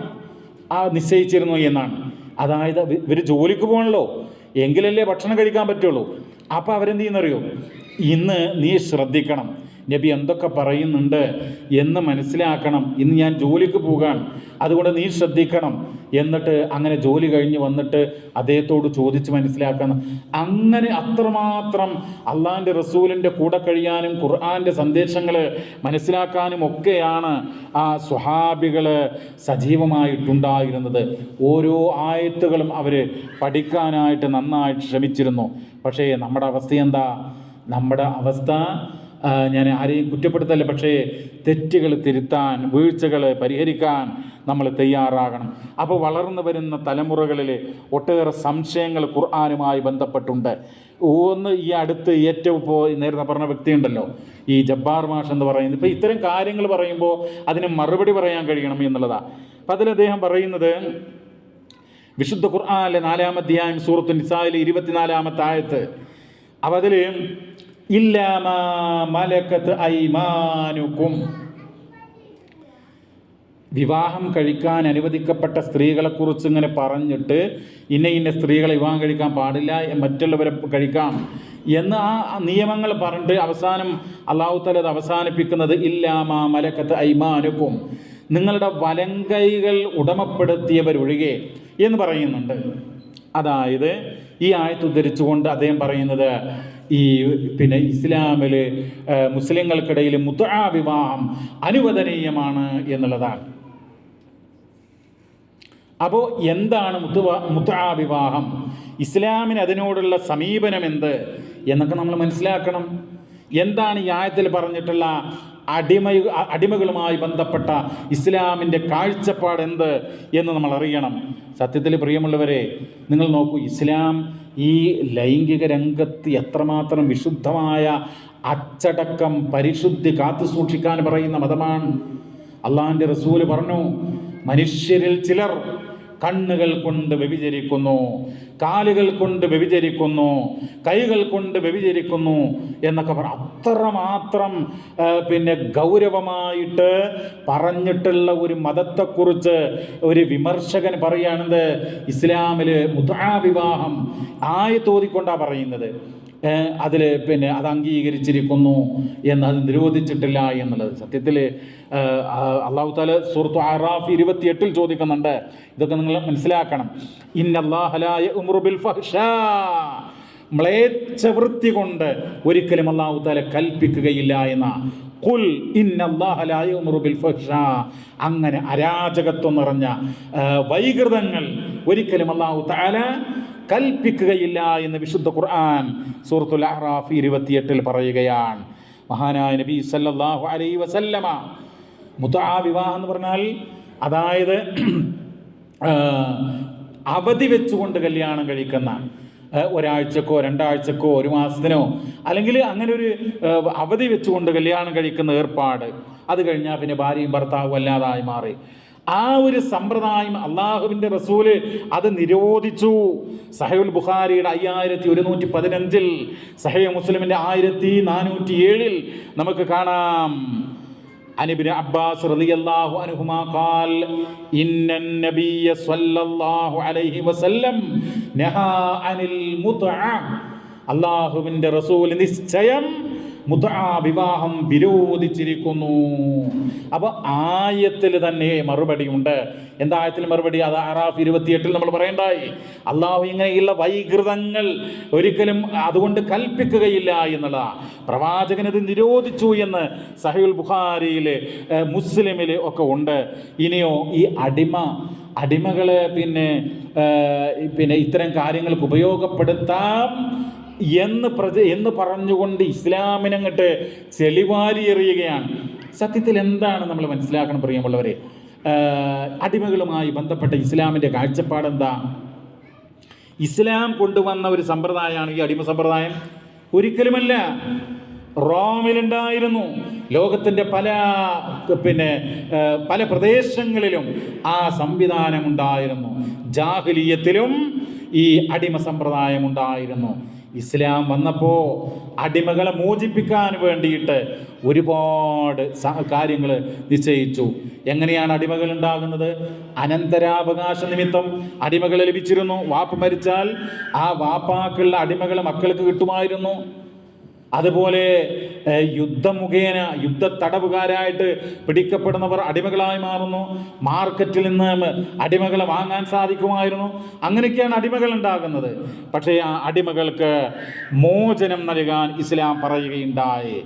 A: നിശ്ചയിച്ചിരുന്നു എന്നാണ്. അതായത് ഇവർ ജോലിക്ക് പോകണല്ലോ, എങ്കിലല്ലേ ഭക്ഷണം കഴിക്കാൻ പറ്റുള്ളൂ. അപ്പോൾ അവരെന്ത് ചെയ്യുന്നറിയോ? ഇന്ന് നീ ശ്രദ്ധിക്കണം, നബി എന്തൊക്കെ പറയുന്നുണ്ട് എന്ന് മനസ്സിലാക്കണം. ഇന്ന് ഞാൻ ജോലിക്ക് പോകാൻ, അതുകൊണ്ട് നീ ശ്രദ്ധിക്കണം. എന്നിട്ട് അങ്ങനെ ജോലി കഴിഞ്ഞ് വന്നിട്ട് അദ്ദേഹത്തോട് ചോദിച്ച് മനസ്സിലാക്കണം. അങ്ങനെ അത്രമാത്രം അള്ളാഹിൻ്റെ റസൂലിൻ്റെ കൂടെ കഴിയാനും ഖുർആൻ്റെ സന്ദേശങ്ങൾ മനസ്സിലാക്കാനും ഒക്കെയാണ് ആ സ്വഹാബികൾ സജീവമായിട്ടുണ്ടായിരുന്നത്. ഓരോ ആയത്തുകളും അവർ പഠിക്കാനായിട്ട് നന്നായിട്ട് ശ്രമിച്ചിരുന്നു. പക്ഷേ നമ്മുടെ അവസ്ഥ എന്താ? നമ്മുടെ അവസ്ഥ, ഞാൻ ആരെയും കുറ്റപ്പെടുത്തല്ല, പക്ഷേ തെറ്റുകൾ തിരുത്താൻ, വീഴ്ചകൾ പരിഹരിക്കാൻ നമ്മൾ തയ്യാറാകണം. അപ്പോൾ വളർന്നു വരുന്ന തലമുറകളിൽ ഒട്ടേറെ സംശയങ്ങൾ ഖുർആനുമായി ബന്ധപ്പെട്ടുണ്ട്. ഒന്ന്, ഈ അടുത്ത് ഏറ്റവും ഇപ്പോൾ നേരത്തെ പറഞ്ഞ വ്യക്തിയുണ്ടല്ലോ, ഈ ജബ്ബാർ മാഷ് എന്ന് പറയുന്നത്, ഇപ്പോൾ ഇത്തരം കാര്യങ്ങൾ പറയുമ്പോൾ അതിന് മറുപടി പറയാൻ കഴിയണം എന്നുള്ളതാണ്. അപ്പം അതിൽ അദ്ദേഹം പറയുന്നത്, വിശുദ്ധ ഖുർആനിലെ 4-ാം അധ്യായം സൂറത്തുൻ നിസായിലെ 24-ാമത്തെ ആയത്ത്, അപ്പോൾ അതിൽ ഇല്ലാ മാ മലക്കത്ത് ഐമാനുക്കും, വിവാഹം കഴിക്കാൻ അനുവദിക്കപ്പെട്ട സ്ത്രീകളെക്കുറിച്ച് ഇങ്ങനെ പറഞ്ഞിട്ട് ഇന്ന സ്ത്രീകളെ വിവാഹം കഴിക്കാൻ പാടില്ല, മറ്റുള്ളവരെ കഴിക്കാം എന്ന് ആ നിയമങ്ങൾ പറഞ്ഞിട്ട് അവസാനം അല്ലാഹു തആല അത് അവസാനിപ്പിക്കുന്നത് ഇല്ലാ മാ മലക്കത്ത് ഐമാനുക്കും, നിങ്ങളുടെ വലങ്കൈകൾ ഉടമപ്പെടുത്തിയവരൊഴികെ എന്ന് പറയുന്നുണ്ട്. അതായത് ഈ ആയത്ത് ഉദ്ധരിച്ചുകൊണ്ട് അദ്ദേഹം പറയുന്നത്, ഈ ഇസ്ലാമിൽ മുസ്ലിങ്ങൾക്കിടയിൽ മുത്അ വിവാഹം അനുവദനീയമാണ് എന്നുള്ളതാണ്. അപ്പോൾ എന്താണ് മുത്അ വിവാഹം? ഇസ്ലാമിന് അതിനോടുള്ള സമീപനം എന്ത് എന്നൊക്കെ നമ്മൾ മനസ്സിലാക്കണം. എന്താണ് ഈ ആയത്തിൽ പറഞ്ഞിട്ടുള്ള അടിമകളുമായി ബന്ധപ്പെട്ട ഇസ്ലാമിൻ്റെ കാഴ്ചപ്പാട് എന്ത് എന്ന് നമ്മൾ അറിയണം. സത്യത്തിൽ പ്രിയമുള്ളവരെ, നിങ്ങൾ നോക്കൂ, ഇസ്ലാം ഈ ലൈംഗിക രംഗത്ത് എത്രമാത്രം വിശുദ്ധമായ അച്ചടക്കം, പരിശുദ്ധി കാത്തു സൂക്ഷിക്കാൻ പറയുന്ന മതമാണ്. അള്ളാഹിൻ്റെ റസൂല് പറഞ്ഞു, മനുഷ്യരിൽ ചിലർ കണ്ണുകൾ കൊണ്ട് വ്യഭിചരിക്കുന്നു, കാലുകൾ കൊണ്ട് വ്യഭിചരിക്കുന്നു, കൈകൾ കൊണ്ട് വ്യഭിചരിക്കുന്നു എന്നൊക്കെ അത്രമാത്രം ഗൗരവമായിട്ട് പറഞ്ഞിട്ടുള്ള ഒരു മതത്തെക്കുറിച്ച് ഒരു വിമർശകൻ പറയുകയാണെന്ത്, ഇസ്ലാമിൽ മുത്അ വിവാഹം ആയത്തോതിക്കൊണ്ടാണ് പറയുന്നത്. അതിൽ അത് അംഗീകരിച്ചിരിക്കുന്നു എന്ന്, അത് നിരോധിച്ചിട്ടില്ല എന്നുള്ളത്. സത്യത്തിൽ അല്ലാഹു തആല സൂറത്ത് അറാഫ് 28 ചോദിക്കുന്നുണ്ട്. ഇതൊക്കെ നിങ്ങൾ മനസ്സിലാക്കണം. ഇന്നല്ലാഹ ലാ യഅ്മുറു ബിൽ ഫഹ്ശാ, മ്ലേച്ഛവൃത്തി കൊണ്ട് ഒരിക്കലും അല്ലാഹു തആല കൽപ്പിക്കുകയില്ല എന്ന. ഖുൽ ഇന്നല്ലാഹ ലാ യഅ്മുറു ബിൽ ഫഹ്ശാ, അങ്ങനെ അരാജകത്വം നിറഞ്ഞ വൈകൃതങ്ങൾ ഒരിക്കലും അല്ലാഹു തആല കൽപ്പിക്കുകയില്ല എന്ന് വിശുദ്ധ ഖുർആൻ സൂറത്തുൽ അഹ്റാഫ് 28 പറയുകയാണ്. മഹാനായ നബി സല്ലല്ലാഹു അലൈഹി വസല്ലമ മുത്അ വിവാഹം എന്ന് പറഞ്ഞാൽ, അതായത് അവധി വെച്ചുകൊണ്ട് കല്യാണം കഴിക്കുന്ന, ഒരാഴ്ചക്കോ 2 ആഴ്ചക്കോ 1 മാസത്തിനോ അല്ലെങ്കിൽ അങ്ങനെ ഒരു അവധി വെച്ചുകൊണ്ട് കല്യാണം കഴിക്കുന്ന ഏർപ്പാട്, അത് കഴിഞ്ഞാൽ പിന്നെ ഭാര്യയും ഭർത്താവും അല്ലാതായി മാറി. ആ ഒരു സമ്പ്രദായം അള്ളാഹുവിൻ്റെ റസൂല് അത് നിരോധിച്ചു. സഹീഹുൽ ബുഖാരിയുടെ 5115, സഹീഹ് മുസ്ലിമിൻ്റെ 1407 നമുക്ക് കാണാം. അനിബ്നു അബ്ബാസ് റളിയല്ലാഹു അൻഹുമാ ഖാൽ ഇന്നൻ നബിയ്യ സ്വല്ലല്ലാഹു അലൈഹി വസല്ലം നഹാ അനിൽ മുത്അ, അള്ളാഹുവിൻ്റെ റസൂൽ നിശ്ചയം മുത്അ വിവാഹം വിരോധിച്ചിരിക്കുന്നു. അപ്പോൾ ആയത്തിൽ തന്നെ മറുപടിയുണ്ട്. എന്താ ആയത്തിൽ മറുപടി? അത് അറാഫ് 28 നമ്മൾ പറയണ്ടായി. അള്ളാഹു ഇങ്ങനെയുള്ള വൈകൃതങ്ങൾ ഒരിക്കലും അതുകൊണ്ട് കൽപ്പിക്കുകയില്ല എന്നുള്ളതാണ്. പ്രവാചകനത് നിരോധിച്ചു എന്ന് സഹീഹുൽ ബുഖാരിയിൽ, മുസ്ലിമിൽ ഒക്കെ ഉണ്ട്. ഇനിയോ ഈ അടിമകളെ ഇത്തരം കാര്യങ്ങൾക്ക് ഉപയോഗപ്പെടുത്താം എന്ന് പറഞ്ഞുകൊണ്ട് ഇസ്ലാമിനങ്ങോട്ട് ചെളിവാരി എറിയുകയാണ്. സത്യത്തിൽ എന്താണ് നമ്മൾ മനസ്സിലാക്കണം പ്രിയമുള്ളവരെ? അടിമകളുമായി ബന്ധപ്പെട്ട ഇസ്ലാമിൻ്റെ കാഴ്ചപ്പാട് എന്താ? ഇസ്ലാം കൊണ്ടുവന്ന ഒരു സമ്പ്രദായമാണ് ഈ അടിമ സമ്പ്രദായം? ഒരിക്കലുമല്ല. റോമിലുണ്ടായിരുന്നു. ലോകത്തിൻ്റെ പല പ്രദേശങ്ങളിലും ആ സംവിധാനം ഉണ്ടായിരുന്നു. ജാഹിലിയ്യത്തിലും ഈ അടിമ സമ്പ്രദായം ഉണ്ടായിരുന്നു. ഇസ്ലാം വന്നപ്പോൾ അടിമകളെ മോചിപ്പിക്കാൻ വേണ്ടിയിട്ട് ഒരുപാട് കാര്യങ്ങൾ നിശ്ചയിച്ചു. എങ്ങനെയാണ് അടിമകൾ ഉണ്ടാകുന്നത്? അനന്തരാവകാശ നിമിത്തം അടിമകൾ ലഭിച്ചിരുന്നു. വാപ്പ മരിച്ചാൽ ആ വാപ്പാക്കുള്ള അടിമകൾ മക്കൾക്ക് കിട്ടുമായിരുന്നു. അതുപോലെ യുദ്ധമുഖേന യുദ്ധത്തടവുകാരായിട്ട് പിടിക്കപ്പെടുന്നവർ അടിമകളായി മാറുന്നു. മാർക്കറ്റിൽ നിന്ന് അടിമകളെ വാങ്ങാൻ സാധിക്കുമായിരുന്നു. അങ്ങനെയൊക്കെയാണ് അടിമകൾ ഉണ്ടാകുന്നത്. പക്ഷേ ആ അടിമകൾക്ക് മോചനം നൽകാൻ ഇസ്ലാം പറയുകയുണ്ടായി.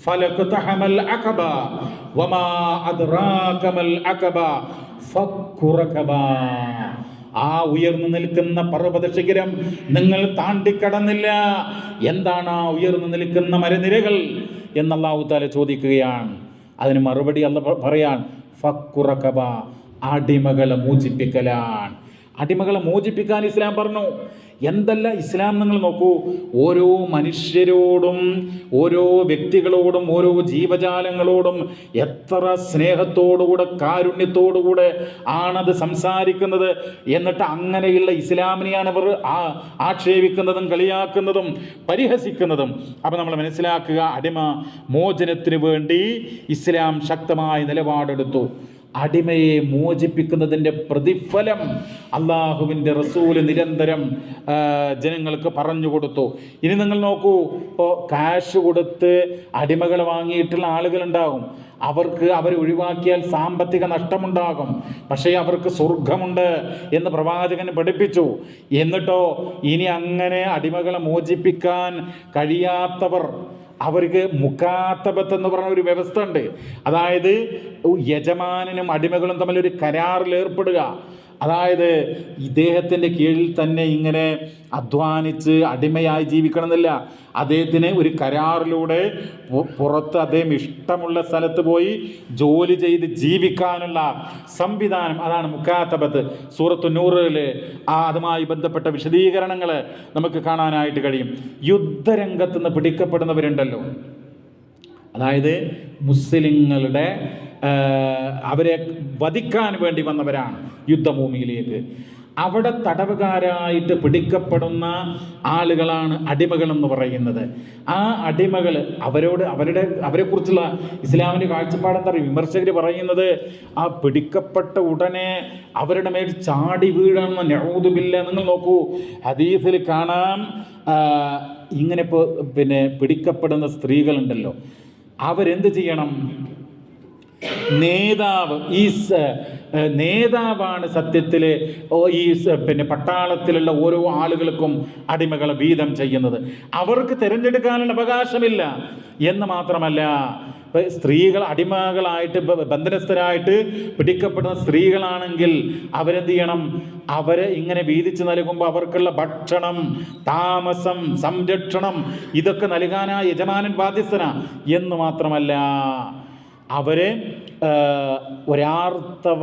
A: ഫലഖ്തഹമൽ അഖബ വമാ അദ്റാകമൽ അഖബ ഫക്കു റഖബ, ആ ഉയർന്നു നിൽക്കുന്ന പർവ്വത ശിഖരം നിങ്ങൾ താണ്ടിക്കടന്നില്ല. എന്താണ് ആ ഉയർന്നു നിൽക്കുന്ന മരനിരകൾ എന്ന് അല്ലാഹു തആല ചോദിക്കുകയാണ്. അതിന് മറുപടി അല്ലാഹു പറയാൻ, ഫക്കു റഖബ, അടിമകളെ മോചിപ്പിക്കലാണ്. അടിമകളെ മോചിപ്പിക്കാൻ ഇസ്ലാം പറഞ്ഞു. എന്തല്ല ഇസ്ലാം നിങ്ങൾ നോക്കൂ. ഓരോ മനുഷ്യരോടും, ഓരോ വ്യക്തികളോടും, ഓരോ ജീവജാലങ്ങളോടും എത്ര സ്നേഹത്തോടുകൂടെ, കാരുണ്യത്തോടുകൂടെ ആണത് സംസാരിക്കുന്നത്. എന്നിട്ട് അങ്ങനെയുള്ള ഇസ്ലാമിനെയാണ് അവർ ആക്ഷേപിക്കുന്നതും കളിയാക്കുന്നതും പരിഹസിക്കുന്നതും. അപ്പം നമ്മൾ മനസ്സിലാക്കുക, അടിമ മോചനത്തിന് വേണ്ടി ഇസ്ലാം ശക്തമായ നിലപാടെടുത്തു. അടിമയെ മോചിപ്പിക്കുന്നതിൻ്റെ പ്രതിഫലം അള്ളാഹുവിൻ്റെ റസൂല് നിരന്തരം ജനങ്ങൾക്ക് പറഞ്ഞു കൊടുത്തു. ഇനി നിങ്ങൾ നോക്കൂ, ഇപ്പോൾ കാശ് കൊടുത്ത് അടിമകളെ വാങ്ങിയിട്ടുള്ള ആളുകളുണ്ടാകും. അവരെ ഒഴിവാക്കിയാൽ സാമ്പത്തിക നഷ്ടമുണ്ടാകും. പക്ഷേ അവർക്ക് സ്വർഗമുണ്ട് എന്ന് പ്രവാചകൻ പഠിപ്പിച്ചു. എന്നിട്ടോ ഇനി അങ്ങനെ അടിമകളെ മോചിപ്പിക്കാൻ കഴിയാത്തവർ, അവർക്ക് മുക്കാത്തബത്ത് എന്ന് പറഞ്ഞ ഒരു വ്യവസ്ഥ ഉണ്ട്. അതായത് യജമാനനും അടിമകളും തമ്മിൽ ഒരു കരാറിൽ ഏർപ്പെടുക. അതായത് ഇദ്ദേഹത്തിൻ്റെ കീഴിൽ തന്നെ ഇങ്ങനെ അധ്വാനിച്ച് അടിമയായി ജീവിക്കണമെന്നില്ല. അദ്ദേഹത്തിന് ഒരു കരാറിലൂടെ പുറത്ത് അദ്ദേഹം ഇഷ്ടമുള്ള സ്ഥലത്ത് പോയി ജോലി ചെയ്ത് ജീവിക്കാനുള്ള സംവിധാനം, അതാണ് മുക്കാത്തബത്ത്. സൂറത്തു നൂറിൽ അതുമായി ബന്ധപ്പെട്ട വിശദീകരണങ്ങൾ നമുക്ക് കാണാനായിട്ട് കഴിയും. യുദ്ധരംഗത്ത് നിന്ന് പിടിക്കപ്പെടുന്നവരുണ്ടല്ലോ, അതായത് മുസ്ലിങ്ങളുടെ അവരെ വധിക്കാൻ വേണ്ടി വന്നവരാണ് യുദ്ധഭൂമിയിലേക്ക്. അവിടെ തടവുകാരായിട്ട് പിടിക്കപ്പെടുന്ന ആളുകളാണ് അടിമകളെന്ന് പറയുന്നത്. ആ അടിമകൾ അവരെക്കുറിച്ചുള്ള ഇസ്ലാമിൻ്റെ കാഴ്ചപ്പാടെന്താ പറയുക? വിമർശകർ പറയുന്നത് ആ പിടിക്കപ്പെട്ട ഉടനെ അവരുടെ മേൽ ചാടി വീഴണമെന്ന്. നഊദുബില്ല. നിങ്ങൾ നോക്കൂ, ഹദീസിൽ കാണാം, ഇങ്ങനെ പിടിക്കപ്പെടുന്ന സ്ത്രീകളുണ്ടല്ലോ, അവരെന്ത് ചെയ്യണം? നേതാവാണ് സത്യത്തിൽ ഈ പട്ടാളത്തിലുള്ള ഓരോ ആളുകൾക്കും അടിമകളെ വീതം ചെയ്യുന്നത്. അവർക്ക് തിരഞ്ഞെടുക്കാനുള്ള അവകാശമില്ല എന്ന് മാത്രമല്ല, സ്ത്രീകൾ അടിമകളായിട്ട് ബന്ധനസ്ഥരായിട്ട് പിടിക്കപ്പെടുന്ന സ്ത്രീകളാണെങ്കിൽ അവരെന്ത് ചെയ്യണം? അവരെ ഇങ്ങനെ വീതിച്ച് നൽകുമ്പോൾ അവർക്കുള്ള ഭക്ഷണം, താമസം, സംരക്ഷണം ഇതൊക്കെ നൽകാനാ യജമാനൻ ബാധ്യസ്ഥന എന്ന് മാത്രമല്ല, അവരെ ഒരാർത്തവ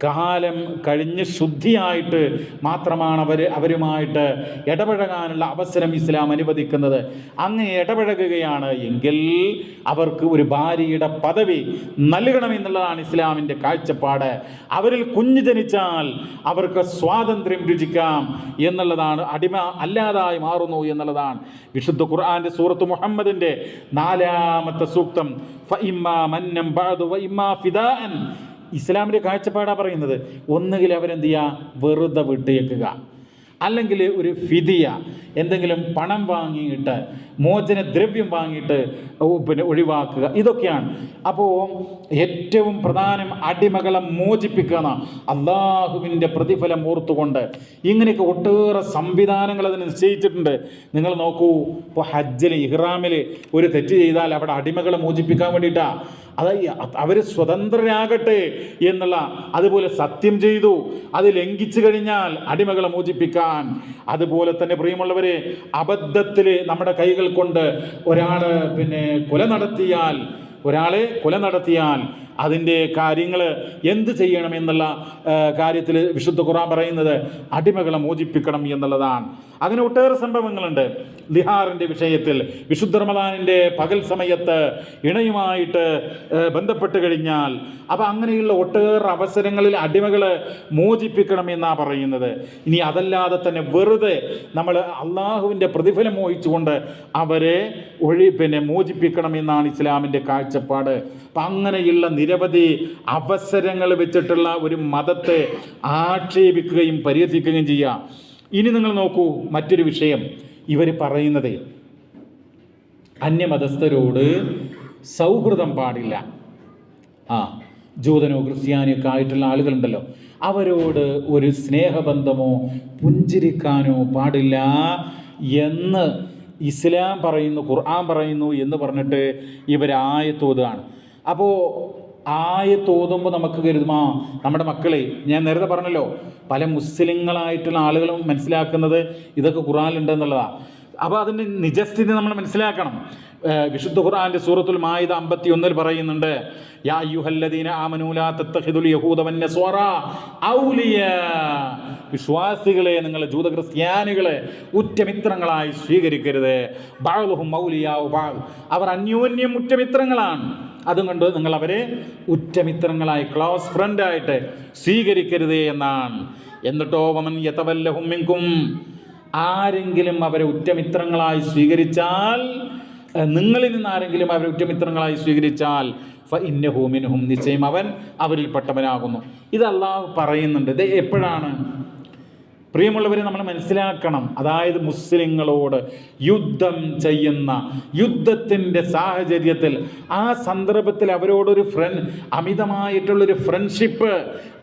A: കാലം കഴിഞ്ഞ് ശുദ്ധിയായിട്ട് മാത്രമാണ് അവരുമായിട്ട് ഇടപഴകാനുള്ള അവസരം ഇസ്ലാം അനുവദിക്കുന്നത്. അങ്ങനെ ഇടപഴകുകയാണ് എങ്കിൽ അവർക്ക് ഒരു ഭാര്യയുടെ പദവി നൽകണമെന്നുള്ളതാണ് ഇസ്ലാമിൻ്റെ കാഴ്ചപ്പാട്. അവരിൽ കുഞ്ഞ് ജനിച്ചാൽ അവർക്ക് സ്വാതന്ത്ര്യം രുചിക്കാം എന്നുള്ളതാണ്, അടിമ അല്ലാതായി മാറുന്നു എന്നുള്ളതാണ്. വിശുദ്ധ ഖുർആന്റെ സൂറത്ത് മുഹമ്മദിൻ്റെ 4-ാമത്തെ സൂക്തം ഫഇമ്മാ മന്നൻ ബഅദു വഇമ്മാ ഫിദാഅൻ. ഇസ്ലാമിൻ്റെ കാഴ്ചപ്പാടാണ് പറയുന്നത്. ഒന്നുകിൽ അവരെന്ത് ചെയ്യുക? വെറുതെ വിട്ടേക്കുക, അല്ലെങ്കിൽ ഒരു ഫിദിയ, എന്തെങ്കിലും പണം വാങ്ങിയിട്ട് മോചനദ്രവ്യം വാങ്ങിയിട്ട് ഒഴിവാക്കുക. ഇതൊക്കെയാണ്. അപ്പോൾ ഏറ്റവും പ്രധാനം അടിമകളെ മോചിപ്പിക്കുക, അള്ളാഹുവിൻ്റെ പ്രതിഫലം ഓർത്തുകൊണ്ട്. ഇങ്ങനെയൊക്കെ ഒട്ടേറെ സംവിധാനങ്ങൾ അതിന് നിശ്ചയിച്ചിട്ടുണ്ട്. നിങ്ങൾ നോക്കൂ, ഇപ്പോൾ ഹജ്ജിൽ ഇഹ്റാമിൽ ഒരു തെറ്റ് ചെയ്താൽ അവിടെ അടിമകളെ മോചിപ്പിക്കാൻ വേണ്ടിയിട്ടാണ്. അവർ സ്വതന്ത്രരാകട്ടെ എന്നുള്ള, അതുപോലെ സത്യം ചെയ്തു അത് ലംഘിച്ചു കഴിഞ്ഞാൽ അടിമകളെ മോചിപ്പിക്കാൻ. അതുപോലെ തന്നെ പ്രിയമുള്ളവരെ, അബദ്ധത്തിൽ നമ്മുടെ കൈകൾ കൊണ്ട് ഒരാളെ കൊല നടത്തിയാൽ അതിൻ്റെ കാര്യങ്ങൾ എന്ത് ചെയ്യണം എന്നുള്ള കാര്യത്തിൽ വിശുദ്ധ ഖുർആൻ പറയുന്നത് അടിമകളെ മോചിപ്പിക്കണം എന്നുള്ളതാണ്. അങ്ങനെ ഒട്ടേറെ സംഭവങ്ങളുണ്ട്. ലിഹാറിൻ്റെ വിഷയത്തിൽ വിശുദ്ധ റമദാനിൻ്റെ പകൽ സമയത്ത് ഇണയുമായിട്ട് ബന്ധപ്പെട്ട് കഴിഞ്ഞാൽ, അപ്പം അങ്ങനെയുള്ള ഒട്ടേറെ അവസരങ്ങളിൽ അടിമകളെ മോചിപ്പിക്കണം എന്നാണ് പറയുന്നത്. ഇനി അതല്ലാതെ തന്നെ വെറുതെ നമ്മൾ അള്ളാഹുവിൻ്റെ പ്രതിഫലം മോഹിച്ചുകൊണ്ട് അവരെ മോചിപ്പിക്കണം എന്നാണ് ഇസ്ലാമിൻ്റെ കാഴ്ചപ്പാട്. അപ്പം അങ്ങനെയുള്ള നിരവധി അവസരങ്ങൾ വെച്ചിട്ടുള്ള ഒരു മതത്തെ ആക്ഷേപിക്കുകയും പരിഹസിക്കുകയും ചെയ്യുക. ഇനി നിങ്ങൾ നോക്കൂ, മറ്റൊരു വിഷയം ഇവർ പറയുന്നത്, അന്യമതസ്ഥരോട് സൗഹൃദം പാടില്ല. ജൂതനോ ക്രിസ്ത്യാനിയോ ഒക്കെ ആയിട്ടുള്ള ആളുകളുണ്ടല്ലോ, അവരോട് ഒരു സ്നേഹബന്ധമോ പുഞ്ചിരിക്കാനോ പാടില്ല എന്ന് ഇസ്ലാം പറയുന്നു, ഖുർആൻ പറയുന്നു എന്ന് പറഞ്ഞിട്ട് ഇവരായത്തോതാണ്. അപ്പോൾ ആയത്തോതുമ്പോൾ നമുക്ക് കരുതും, നമ്മുടെ മക്കളെ, ഞാൻ നേരത്തെ പറഞ്ഞല്ലോ, പല മുസ്ലിങ്ങളായിട്ടുള്ള ആളുകളും മനസ്സിലാക്കുന്നത് ഇതൊക്കെ ഖുർആനിലുണ്ടെന്നുള്ളതാണ്. അപ്പോൾ അതിൻ്റെ നിജസ്ഥിതി നമ്മൾ മനസ്സിലാക്കണം. വിശുദ്ധ ഖുർആന്റെ സൂറത്തുൽ മാഇദ 51 പറയുന്നുണ്ട്, യാ അയ്യുഹല്ലദീന ആമനൂ ലാ തത്തഖിദുൽ യഹൂദ വന്നസ്വാറ ഔലിയാ. വിശ്വാസികളെ, നിങ്ങൾ ജൂത ക്രിസ്ത്യാനികളെ ഉറ്റമിത്രങ്ങളായി സ്വീകരിക്കരുത്. ബഅ്ലുഹും ഔലിയാഉ ബഅ്, അവർ അന്യോന്യം ഉറ്റമിത്രങ്ങളാണ്. അതുകൊണ്ട് നിങ്ങൾ അവരെ ഉറ്റമിത്രങ്ങളായി, ക്ലോസ് ഫ്രണ്ടായിട്ട് സ്വീകരിക്കരുത് എന്നാണ്. എന്നിട്ടോ വമൻ യതവല്ലഹും മിൻകും, ആരെങ്കിലും അവരെ ഉറ്റമിത്രങ്ങളായി സ്വീകരിച്ചാൽ, നിങ്ങളിൽ നിന്ന് ആരെങ്കിലും അവരെ ഉറ്റമിത്രങ്ങളായി സ്വീകരിച്ചാൽ ഫഇന്നഹു മിൻഹും, നിശ്ചയം അവൻ അവരിൽപ്പെട്ടവനാകുന്നു. ഇത് അല്ലാഹു പറയുന്നുണ്ട്. ഇത് എപ്പോഴാണ്? പ്രിയമുള്ളവരെ, നമ്മൾ മനസ്സിലാക്കണം. അതായത് മുസ്ലിങ്ങളോട് യുദ്ധം ചെയ്യുന്ന, യുദ്ധത്തിൻ്റെ സാഹചര്യത്തിൽ, ആ സന്ദർഭത്തിൽ അവരോടൊരു അമിതമായിട്ടുള്ളൊരു ഫ്രണ്ട്ഷിപ്പ്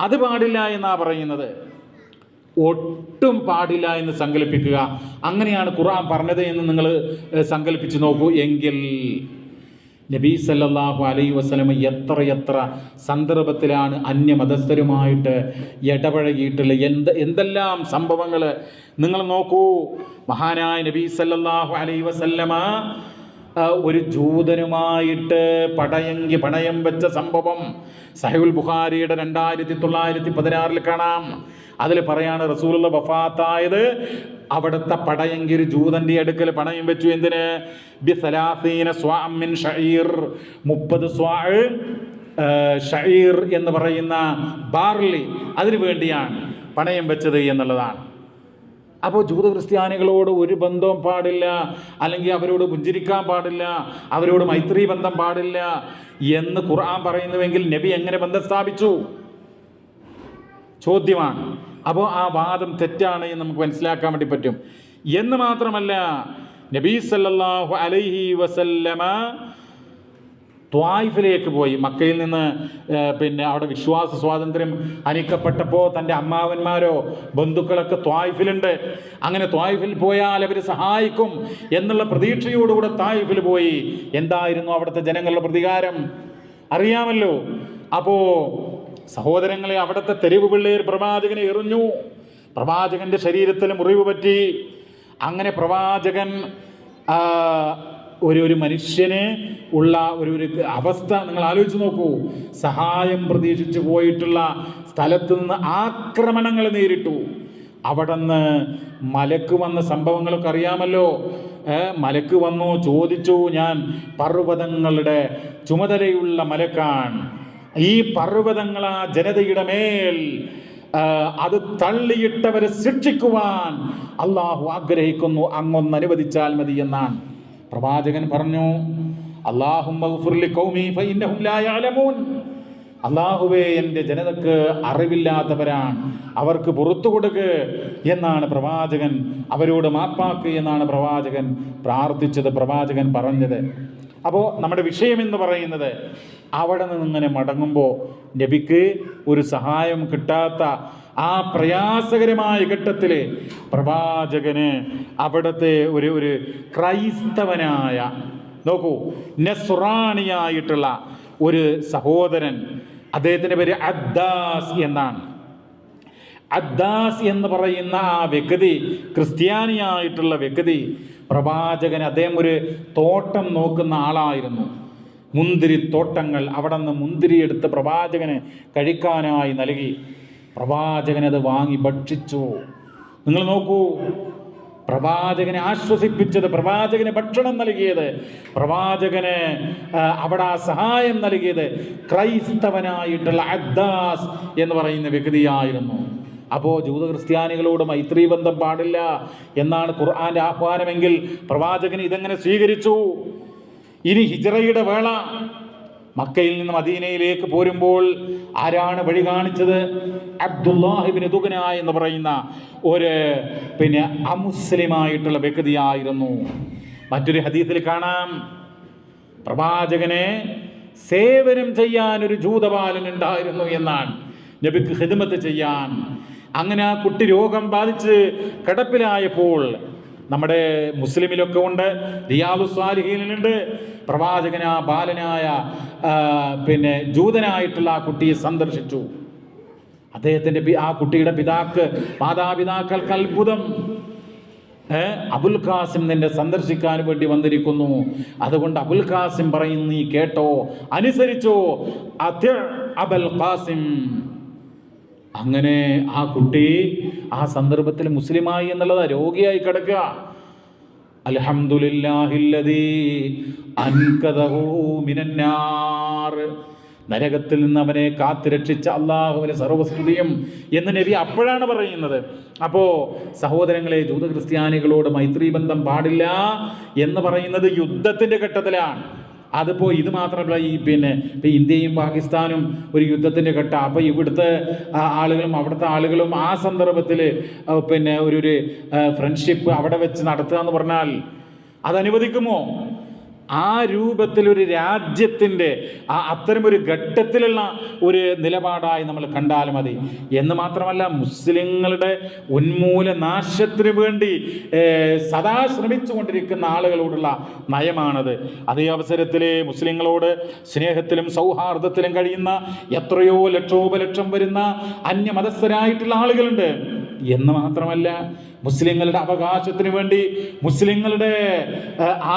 A: അത് പാടില്ല എന്നാണ് പറയുന്നത്. ഒട്ടും പാടില്ല എന്ന് അങ്ങനെയാണ് ഖുർആൻ പറഞ്ഞത് എന്ന് നിങ്ങൾ സങ്കല്പിച്ച് നോക്കൂ. എങ്കിൽ നബി സല്ലല്ലാഹു അലൈഹി വസല്ലം എത്ര സന്ദർഭത്തിലാണ് അന്യമതസ്ഥരുമായിട്ട് ഇടപഴകിയിട്ടുള്ള എന്തെല്ലാം സംഭവങ്ങൾ നിങ്ങൾ നോക്കൂ. മഹാനായ നബി സല്ലല്ലാഹു അലൈഹി വസല്ലമ ഒരു ജൂതനുമായിട്ട് പണയം വെച്ച സംഭവം സഹീഹുൽ ബുഖാരിയുടെ 2916 കാണാം. അതിൽ പറയാണ് റസൂലുള്ള വഫാത്തായത് അവിടുത്തെ പടയങ്കി ഒരു ജൂതന്റെ അടുക്കൽ പണയം വെച്ചു. എന്തിന്? ബി30 സ്വാഅം മിൻ ഷഈർ, 30 സ്വാഅ് ഷഈർ എന്ന് പറയുന്ന ബാർലി, അതിനു വേണ്ടിയാണ് പണയം വെച്ചത് എന്നുള്ളതാണ്. അപ്പോൾ ജൂത ക്രിസ്ത്യാനികളോട് ഒരു ബന്ധവും പാടില്ല, അല്ലെങ്കിൽ അവരോട് പുഞ്ചിരിക്കാൻ പാടില്ല, അവരോട് മൈത്രി ബന്ധം പാടില്ല എന്ന് ഖുർആൻ പറയുന്നുവെങ്കിൽ നബി എങ്ങനെ ബന്ധം സ്ഥാപിച്ചു? ചോദ്യമാണ്. അപ്പോൾ ആ വാദം തെറ്റാണ് എന്ന് നമുക്ക് മനസ്സിലാക്കാൻ വേണ്ടി പറ്റും. എന്ന് മാത്രമല്ല, നബി സല്ലല്ലാഹു അലൈഹി വസല്ലമ ത്വായിഫിലേക്ക് പോയി. മക്കയിൽ നിന്ന് അവിടെ വിശ്വാസ സ്വാതന്ത്ര്യം ഹനിക്കപ്പെട്ടപ്പോൾ തൻ്റെ അമ്മാവന്മാരോ ബന്ധുക്കളൊക്കെ ത്വായിഫിലുണ്ട്. അങ്ങനെ ത്വായിഫിൽ പോയാൽ അവർ സഹായിക്കും എന്നുള്ള പ്രതീക്ഷയോടുകൂടെ ത്വായിഫിൽ പോയി. എന്തായിരുന്നു അവിടുത്തെ ജനങ്ങളുടെ പ്രതികാരം അറിയാമല്ലോ. അപ്പോൾ സഹോദരങ്ങളെ, അവിടുത്തെ തെരുവ് പിള്ളേർ പ്രവാചകനെ എറിഞ്ഞു. പ്രവാചകന്റെ ശരീരത്തിൽ മുറിവ് പറ്റി. അങ്ങനെ പ്രവാചകൻ ഒരു മനുഷ്യന് ഉള്ള ഒരു അവസ്ഥ നിങ്ങൾ ആലോചിച്ച് നോക്കൂ. സഹായം പ്രതീക്ഷിച്ചു പോയിട്ടുള്ള സ്ഥലത്ത് നിന്ന് ആക്രമണങ്ങൾ നേരിട്ടു. അവിടെ നിന്ന് മലക്ക് വന്ന സംഭവങ്ങളൊക്കെ അറിയാമല്ലോ. മലക്ക് വന്നു, ചോദിച്ചു, ഞാൻ പർവ്വതങ്ങളുടെ ചുമതലയുള്ള മലക്കാണ്. ഈ പർവ്വതങ്ങൾ ആ ജനതയുടെ മേൽ അത് തള്ളിയിട്ടവരെ ശിക്ഷിക്കുവാൻ അള്ളാഹു ആഗ്രഹിക്കുന്നു, അങ്ങൊന്ന് അനുവദിച്ചാൽ മതി എന്നാണ്. പ്രവാചകൻ പറഞ്ഞു, അല്ലാഹുവേ, എൻ്റെ ജനതക്ക് അറിവില്ലാത്തവരാണ്, അവർക്ക് പുറത്തു കൊടുക്ക് എന്നാണ് പ്രവാചകൻ, അവരോട് മാപ്പാക്ക് എന്നാണ് പ്രവാചകൻ പ്രാർത്ഥിച്ചത്, പ്രവാചകൻ പറഞ്ഞത്. അപ്പോൾ നമ്മുടെ വിഷയം എന്ന് പറയുന്നത്, അവിടെ നിന്ന് ഇങ്ങനെ മടങ്ങുമ്പോൾ നബിക്ക് ഒരു സഹായം കിട്ടാത്ത ആ പ്രയാസകരമായ ഘട്ടത്തിൽ പ്രവാചകന് അവിടുത്തെ ഒരു ക്രൈസ്തവനായ, നോക്കൂ, നസ്രാണിയായിട്ടുള്ള ഒരു സഹോദരൻ, അദ്ദേഹത്തിൻ്റെ പേര് അദ്ദാസ് എന്നാണ്. അദ്ദാസ് എന്ന് പറയുന്ന ആ വ്യക്തി, ക്രിസ്ത്യാനിയായിട്ടുള്ള വ്യക്തി, പ്രവാചകൻ, അദ്ദേഹം ഒരു തോട്ടം നോക്കുന്ന ആളായിരുന്നു. മുന്തിരിത്തോട്ടങ്ങൾ, അവിടെ നിന്ന് മുന്തിരിയെടുത്ത് പ്രവാചകന് കഴിക്കാനായി നൽകി. പ്രവാചകനത് വാങ്ങി ഭക്ഷിച്ചു. നിങ്ങൾ നോക്കൂ, പ്രവാചകനെ ആശ്വസിപ്പിച്ചത്, പ്രവാചകന് ഭക്ഷണം നൽകിയത്, പ്രവാചകന് അവിടെ ആ സഹായം നൽകിയത് ക്രൈസ്തവനായിട്ടുള്ള അദ്ദാസ് എന്ന് പറയുന്ന വ്യക്തിയായിരുന്നു. അപ്പോൾ ജൂത ക്രിസ്ത്യാനികളോട് മൈത്രി ബന്ധം പാടില്ല എന്നാണ് ഖുർആന്റെ ആഹ്വാനമെങ്കിൽ പ്രവാചകൻ ഇതെങ്ങനെ സ്വീകരിച്ചു? ഇനി ഹിജ്റയുടെ വേള, മക്കയിൽ നിന്ന് മദീനയിലേക്ക് പോരുമ്പോൾ ആരാണ് വഴി കാണിച്ചത്? അബ്ദുല്ലാഹിബ്നു ദുഗ്ന എന്ന് പറയുന്ന ഒരു അമുസ്ലിമായിട്ടുള്ള വ്യക്തിയായിരുന്നു. മറ്റൊരു ഹദീസിൽ കാണാം, പ്രവാചകനെ സേവനം ചെയ്യാൻ ഒരു ജൂതബാലൻ ഉണ്ടായിരുന്നു എന്നാണ്, നബിക്ക് ഖിദ്മത്ത് ചെയ്യാൻ. അങ്ങനെ ആ കുട്ടി രോഗം ബാധിച്ച് കിടപ്പിലായപ്പോൾ, നമ്മുടെ മുസ്ലിമിലൊക്കെ ഉണ്ട്, റിയാദുസ് സ്വാലിഹീനിലുണ്ട്, പ്രവാചകൻ ആ ബാലനായ ജൂതനായിട്ടുള്ള ആ കുട്ടിയെ സന്ദർശിച്ചു. അദ്ദേഹത്തിൻ്റെ ആ കുട്ടിയുടെ മാതാപിതാക്കൾക്ക് അത്ഭുതം. അബുൽ ഖാസിം നിന്നെ സന്ദർശിക്കാൻ വേണ്ടി വന്നിരിക്കുന്നു, അതുകൊണ്ട് അബുൽ ഖാസിം പറയുന്നു, നീ കേട്ടോ, അനുസരിച്ചോ, അബുൽ ഖാസിം. അങ്ങനെ ആ കുട്ടി ആ സന്ദർഭത്തിൽ മുസ്ലിമായി എന്നുള്ളത്, രോഗിയായി കിടക്കുക. അൽഹംദുലില്ലാഹില്ലദീ അൻകദഹു മിനന്നാർ, നരകത്തിൽ നിന്ന് അവനെ കാത്തുരക്ഷിച്ച അള്ളാഹുവിന് സർവസ്തുതിയും എന്ന് നബി അപ്പോഴാണ് പറയുന്നത്. അപ്പോൾ സഹോദരങ്ങളെ, ജൂത ക്രിസ്ത്യാനികളോട് മൈത്രി ബന്ധം പാടില്ല എന്ന് പറയുന്നത് യുദ്ധത്തിൻ്റെ ഘട്ടത്തിലാണ്. അതിപ്പോൾ ഇത് മാത്രമല്ല, ഇപ്പം ഇന്ത്യയും പാകിസ്ഥാനും ഒരു യുദ്ധത്തിൻ്റെ ഘട്ടം. അപ്പോൾ ഇവിടുത്തെ ആളുകളും അവിടുത്തെ ആളുകളും ആ സന്ദർഭത്തിൽ ഒരു ഫ്രണ്ട്ഷിപ്പ് അവിടെ വെച്ച് നടത്തുക എന്ന് പറഞ്ഞാൽ അത് അനുവദിക്കുമോ? ആ രൂപത്തിലൊരു രാജ്യത്തിൻ്റെ അത്തരമൊരു ഘട്ടത്തിലുള്ള ഒരു നിലപാടായി നമ്മൾ കണ്ടാൽ മതി. എന്ന് മാത്രമല്ല, മുസ്ലിങ്ങളുടെ ഉന്മൂലനാശത്തിന് വേണ്ടി സദാ ശ്രമിച്ചു കൊണ്ടിരിക്കുന്ന ആളുകളോടുള്ള നയമാണത്. അതേ അവസരത്തിൽ മുസ്ലിങ്ങളോട് സ്നേഹത്തിലും സൗഹാർദ്ദത്തിലും കഴിയുന്ന എത്രയോ ലക്ഷോപലക്ഷം വരുന്ന അന്യമതസ്ഥരായിട്ടുള്ള ആളുകളുണ്ട്. എന്ന് മാത്രമല്ല, മുസ്ലിങ്ങളുടെ അവകാശത്തിന് വേണ്ടി, മുസ്ലിങ്ങളുടെ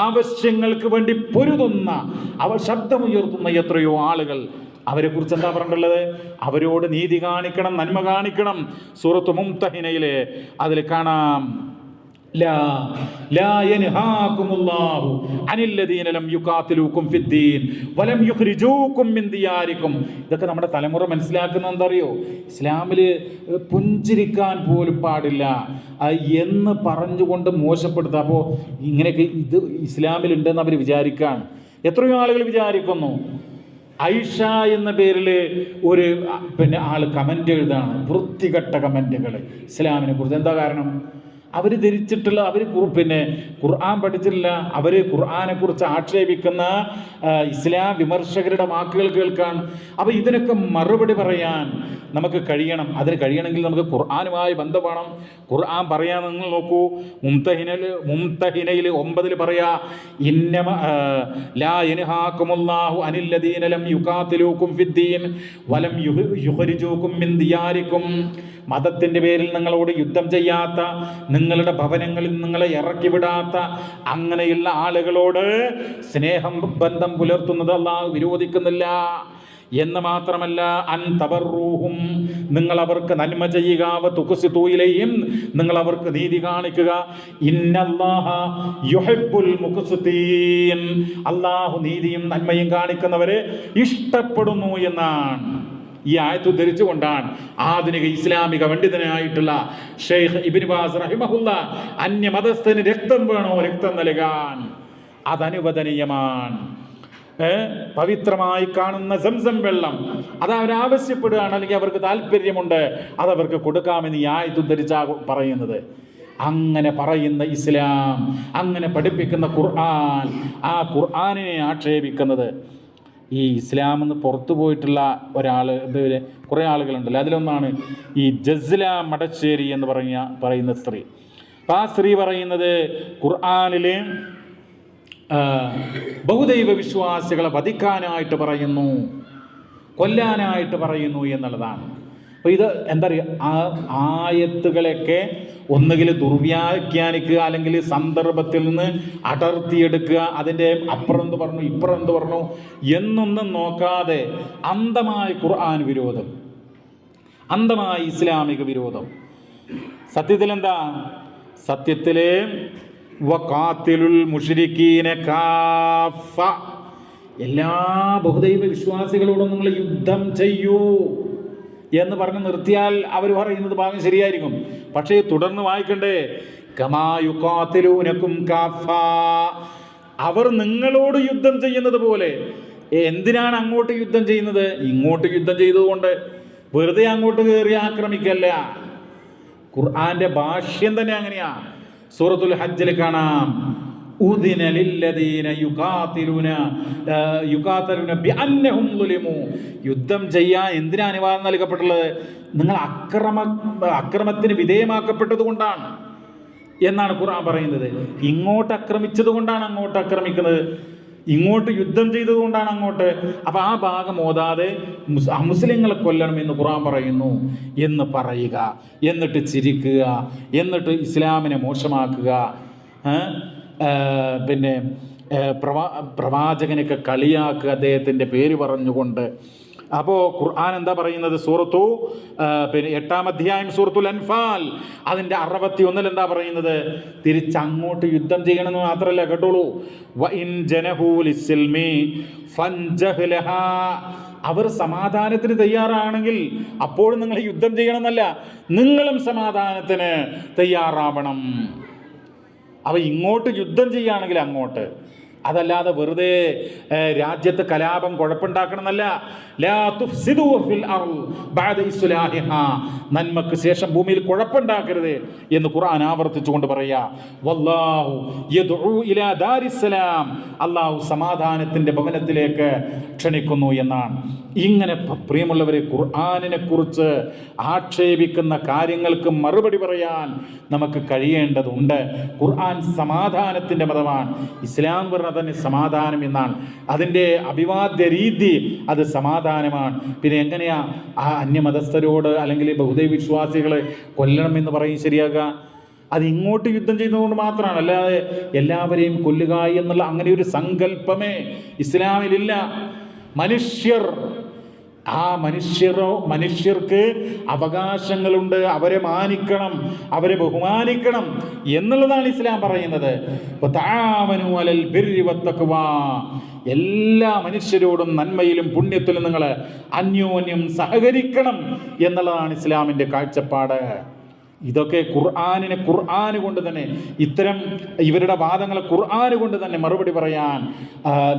A: ആവശ്യങ്ങൾക്ക് വേണ്ടി പൊരുതുന്ന, അവർ ശബ്ദമുയർത്തുന്ന എത്രയോ ആളുകൾ. അവരെ കുറിച്ച് എന്താ പറഞ്ഞിട്ടുള്ളത്? അവരോട് നീതി കാണിക്കണം, നന്മ കാണിക്കണം. സൂറത്ത് മുംതഹിനയിലെ അതിൽ കാണാം, ഇതൊക്കെ നമ്മുടെ തലമുറ മനസ്സിലാക്കുന്ന എന്തറിയോ? ഇസ്ലാമില് പുഞ്ചിരിക്കാൻ പോലും പാടില്ല എന്ന് പറഞ്ഞുകൊണ്ട് മോശപ്പെടുത്തുക. അപ്പോൾ ഇങ്ങനെയൊക്കെ ഇത് ഇസ്ലാമിലുണ്ടെന്ന് അവർ വിചാരിക്കാൻ എത്രയോ ആളുകൾ വിചാരിക്കുന്നു. ഐഷ എന്ന പേരിൽ ഒരു ആള് കമന്റ് എഴുതാണ്, വൃത്തികെട്ട കമന്റുകൾ ഇസ്ലാമിനെ കുറിച്ച്. എന്താ കാരണം? അവർ ധരിച്ചിട്ടുള്ള, അവർ ഖുർആൻ പഠിച്ചിട്ടില്ല. അവർ ഖുർആനെ കുറിച്ച് ആക്ഷേപിക്കുന്ന ഇസ്ലാം വിമർശകരുടെ വാക്കുകൾ കേൾക്കാൻ. അപ്പോൾ ഇതിനൊക്കെ മറുപടി പറയാൻ നമുക്ക് കഴിയണം. അതിന് കഴിയണമെങ്കിൽ നമുക്ക് ഖുർആനുമായി ബന്ധം വേണം. ഖുർആൻ പറയാൻ നിങ്ങൾ നോക്കൂ, മുംതഹിനയിൽ 9 പറയാ, ലാ യൻഹാകുമുല്ലാഹു അനിൽ ലദീന ലം യുഖാതിലൂകും ഫിദ്ദീൻ വലം യുഖ്രിജൂകും മിൻ ദിയാരികും. മതത്തിൻ്റെ പേരിൽ നിങ്ങളോട് യുദ്ധം ചെയ്യാത്ത, നിങ്ങളുടെ ഭവനങ്ങളിൽ നിങ്ങളെ ഇറക്കി വിടാത്ത അങ്ങനെയുള്ള ആളുകളോട് സ്നേഹം ബന്ധം പുലർത്തുന്നത് അല്ലാഹു വിരോധിക്കുന്നില്ല. എന്ന് മാത്രമല്ല, അൻതബറൂഹും, നിങ്ങൾ അവർക്ക് നന്മ ചെയ്യുക, വതുഖ്സിതു ഇലൈഹിം, നിങ്ങൾ അവർക്ക് നീതി കാണിക്കുക. ഇന്നല്ലാഹ യുഹിബ്ബുൽ മുഖ്സിതീൻ, അല്ലാഹു നീതിയും നന്മയും കാണിക്കുന്നവരെ ഇഷ്ടപ്പെടുന്നു എന്നാണ്. ഈ ആയത്ത് ഉദ്ധരിച്ചുകൊണ്ടാണ് ആധുനിക ഇസ്ലാമിക പണ്ഡിതനായിട്ടുള്ള ഷെയ്ഖ് ഇബ്നു ബാസ് റഹിമഹുല്ല അന്യമതസ്ഥന് രക്തം വേണോ, രക്തം നൽകാൻ അതനുവദനീയമാണ്. പവിത്രമായി കാണുന്ന സംസം വെള്ളം അത് അവരാവശ്യപ്പെടുകയാണ്, അല്ലെങ്കിൽ അവർക്ക് താല്പര്യമുണ്ട്, അതവർക്ക് കൊടുക്കാമെന്ന് ഈ ആയത്ത് ഉദ്ധരിച്ചാ പറയുന്നത്. അങ്ങനെ പറയുന്ന ഇസ്ലാം, അങ്ങനെ പഠിപ്പിക്കുന്ന ഖുർആൻ, ആ ഖുർആനിനെ ആക്ഷേപിക്കുന്നത് ഈ ഇസ്ലാമെന്ന് പുറത്തു പോയിട്ടുള്ള കുറേ ആളുകളുണ്ടല്ലോ. അതിലൊന്നാണ് ഈ ജസ്ല മടശ്ശേരി എന്ന് പറയുന്ന സ്ത്രീ. അപ്പം ആ സ്ത്രീ പറയുന്നത് ഖുർആനിലെ ബഹുദൈവ വിശ്വാസികളെ വധിക്കാനായിട്ട് പറയുന്നു, കൊല്ലാനായിട്ട് പറയുന്നു എന്നുള്ളതാണ്. അപ്പോൾ ഇത് എന്താ പറയുക, ആ ആയത്തുകളൊക്കെ ഒന്നുകിൽ ദുർവ്യാഖ്യാനിക്കുക, അല്ലെങ്കിൽ സന്ദർഭത്തിൽ നിന്ന് അടർത്തിയെടുക്കുക, അതിൻ്റെ അപ്പുറം എന്ത് പറഞ്ഞു ഇപ്പുറം എന്ത് പറഞ്ഞു എന്നൊന്നും നോക്കാതെ അന്ധമായ ഖുർആൻ വിരോധം, അന്ധമായ ഇസ്ലാമിക വിരോധം. സത്യത്തിൽ എന്താ? സത്യത്തിലെ വഖാതിലുൽ മുശ്രിക്കീന കാഫ, എല്ലാ ബഹുദൈവ വിശ്വാസികളോടും നിങ്ങൾ യുദ്ധം ചെയ്യൂ എന്ന് പറഞ്ഞ് നിർത്തിയാൽ അവർ പറയുന്നത് ഭാഗം ശരിയായിരിക്കും. പക്ഷേ തുടർന്ന് വായിക്കണ്ടേ, കമാ യുഖാതിലൂനകും കാഫ, അവർ നിങ്ങളോട് യുദ്ധം ചെയ്യുന്നത് പോലെ. എന്തിനാണ് അങ്ങോട്ട് യുദ്ധം ചെയ്യുന്നത്? ഇങ്ങോട്ട് യുദ്ധം ചെയ്തതുകൊണ്ട്. വെറുതെ അങ്ങോട്ട് കയറി ആക്രമിക്കല്ല. ഖുർആന്റെ ഭാഷ്യം തന്നെ അങ്ങനെയാ. സൂറത്തുൽ ഹജ്ജിൽ കാണാം, ഉദിന ലില്ലദീന യുഖാതിലൂന ബിഅന്നഹും ളുലിമു. യുദ്ധം ചെയ്യാൻ എന്തിനാ അനുവാദം നൽകപ്പെട്ടുള്ളത്? നിങ്ങൾ അക്രമത്തിന് വിധേയമാക്കപ്പെട്ടത് കൊണ്ടാണ് എന്നാണ് ഖുർആൻ പറയുന്നത്. ഇങ്ങോട്ട് ആക്രമിച്ചത് കൊണ്ടാണ് അങ്ങോട്ട് ആക്രമിക്കുന്നത്, ഇങ്ങോട്ട് യുദ്ധം ചെയ്തതുകൊണ്ടാണ് അങ്ങോട്ട്. അപ്പം ആ ഭാഗം ഓതാതെ മുസ്ലിങ്ങളെ കൊല്ലണം എന്ന് ഖുർആൻ പറയുന്നു എന്ന് പറയുക, എന്നിട്ട് ചിരിക്കുക, എന്നിട്ട് ഇസ്ലാമിനെ മോശമാക്കുക, പിന്നെ പ്രവാചകനൊക്കെ കളിയാക്കുക അദ്ദേഹത്തിൻ്റെ പേര് പറഞ്ഞുകൊണ്ട്. അപ്പോൾ ഖുർആൻ എന്താ പറയുന്നത്? പിന്നെ 8-ാം അധ്യായം സൂറത്തുൽ അൻഫാൽ അതിൻ്റെ 61 എന്താ പറയുന്നത്? തിരിച്ചങ്ങോട്ട് യുദ്ധം ചെയ്യണമെന്ന് മാത്രമല്ല, കേട്ടോളൂ, വഇൻ ജനഹൂ ലിസ്സിൽമി ഫൻജഹ് ലഹാ, അവർ സമാധാനത്തിന് തയ്യാറാണെങ്കിൽ അപ്പോൾ നിങ്ങൾ യുദ്ധം ചെയ്യണമെന്നല്ല, നിങ്ങളും സമാധാനത്തിന് തയ്യാറാവണം. അവ ഇങ്ങോട്ട് യുദ്ധം ചെയ്യുകയാണെങ്കിൽ അങ്ങോട്ട്, അതല്ലാതെ വെറുതെ രാജ്യത്ത് കലാപം കുഴപ്പമുണ്ടാക്കണമെന്നല്ല. ലാ തുഫ്സിദൂ ഫിൽ അർള് ബഅദ ഇസ്ലാഹിഹാ, നന്മക്ക് ശേഷം ഭൂമിയിൽ കുഴപ്പമുണ്ടാക്കരുത് എന്ന് ഖുർആൻ ആവർത്തിച്ചുകൊണ്ട് പറയാ. വല്ലാഹു യദ്ഉ ഇലാ ദാരിസ്സലാം, അല്ലാഹു സമാധാനത്തിന്റെ ഭവനത്തിലേക്ക് ക്ഷണിക്കുന്നു എന്നാണ്. ഇങ്ങനെ പ്രിയമുള്ളവരെ, ഖുർആനിനെ കുറിച്ച് ആക്ഷേപിക്കുന്ന കാര്യങ്ങൾക്ക് മറുപടി പറയാൻ നമുക്ക് കഴിയേണ്ടതുണ്ട്. ഖുർആൻ സമാധാനത്തിന്റെ മതമാണ്. ഇസ്ലാം പറഞ്ഞാൽ തന്നെ സമാധാനം എന്നാണ്. അതിൻ്റെ അഭിവാദ്യ രീതി അത് സമാധാനമാണ്. പിന്നെ എങ്ങനെയാ ആ അന്യമതസ്ഥരോട് അല്ലെങ്കിൽ ബഹുദൈവ വിശ്വാസികളെ കൊല്ലണം എന്ന് പറയും ശരിയാകുക? അത് ഇങ്ങോട്ട് യുദ്ധം ചെയ്യുന്നതുകൊണ്ട് മാത്രമാണ്, അല്ലാതെ എല്ലാവരെയും കൊല്ലുക എന്നുള്ള അങ്ങനെ ഒരു സങ്കല്പമേ ഇസ്ലാമിലില്ല. മനുഷ്യർക്ക് അവകാശങ്ങളുണ്ട്, അവരെ മാനിക്കണം, അവരെ ബഹുമാനിക്കണം എന്നുള്ളതാണ് ഇസ്ലാം പറയുന്നത്. എല്ലാ മനുഷ്യരോടും നന്മയിലും പുണ്യത്തിലും നിങ്ങൾ അന്യോന്യം സഹകരിക്കണം എന്നുള്ളതാണ് ഇസ്ലാമിൻ്റെ കാഴ്ചപ്പാട്. ഇതൊക്കെ ഖുർആന് കൊണ്ട് തന്നെ, ഇത്തരം ഇവരുടെ വാദങ്ങളെ ഖുർആന് കൊണ്ട് തന്നെ മറുപടി പറയാൻ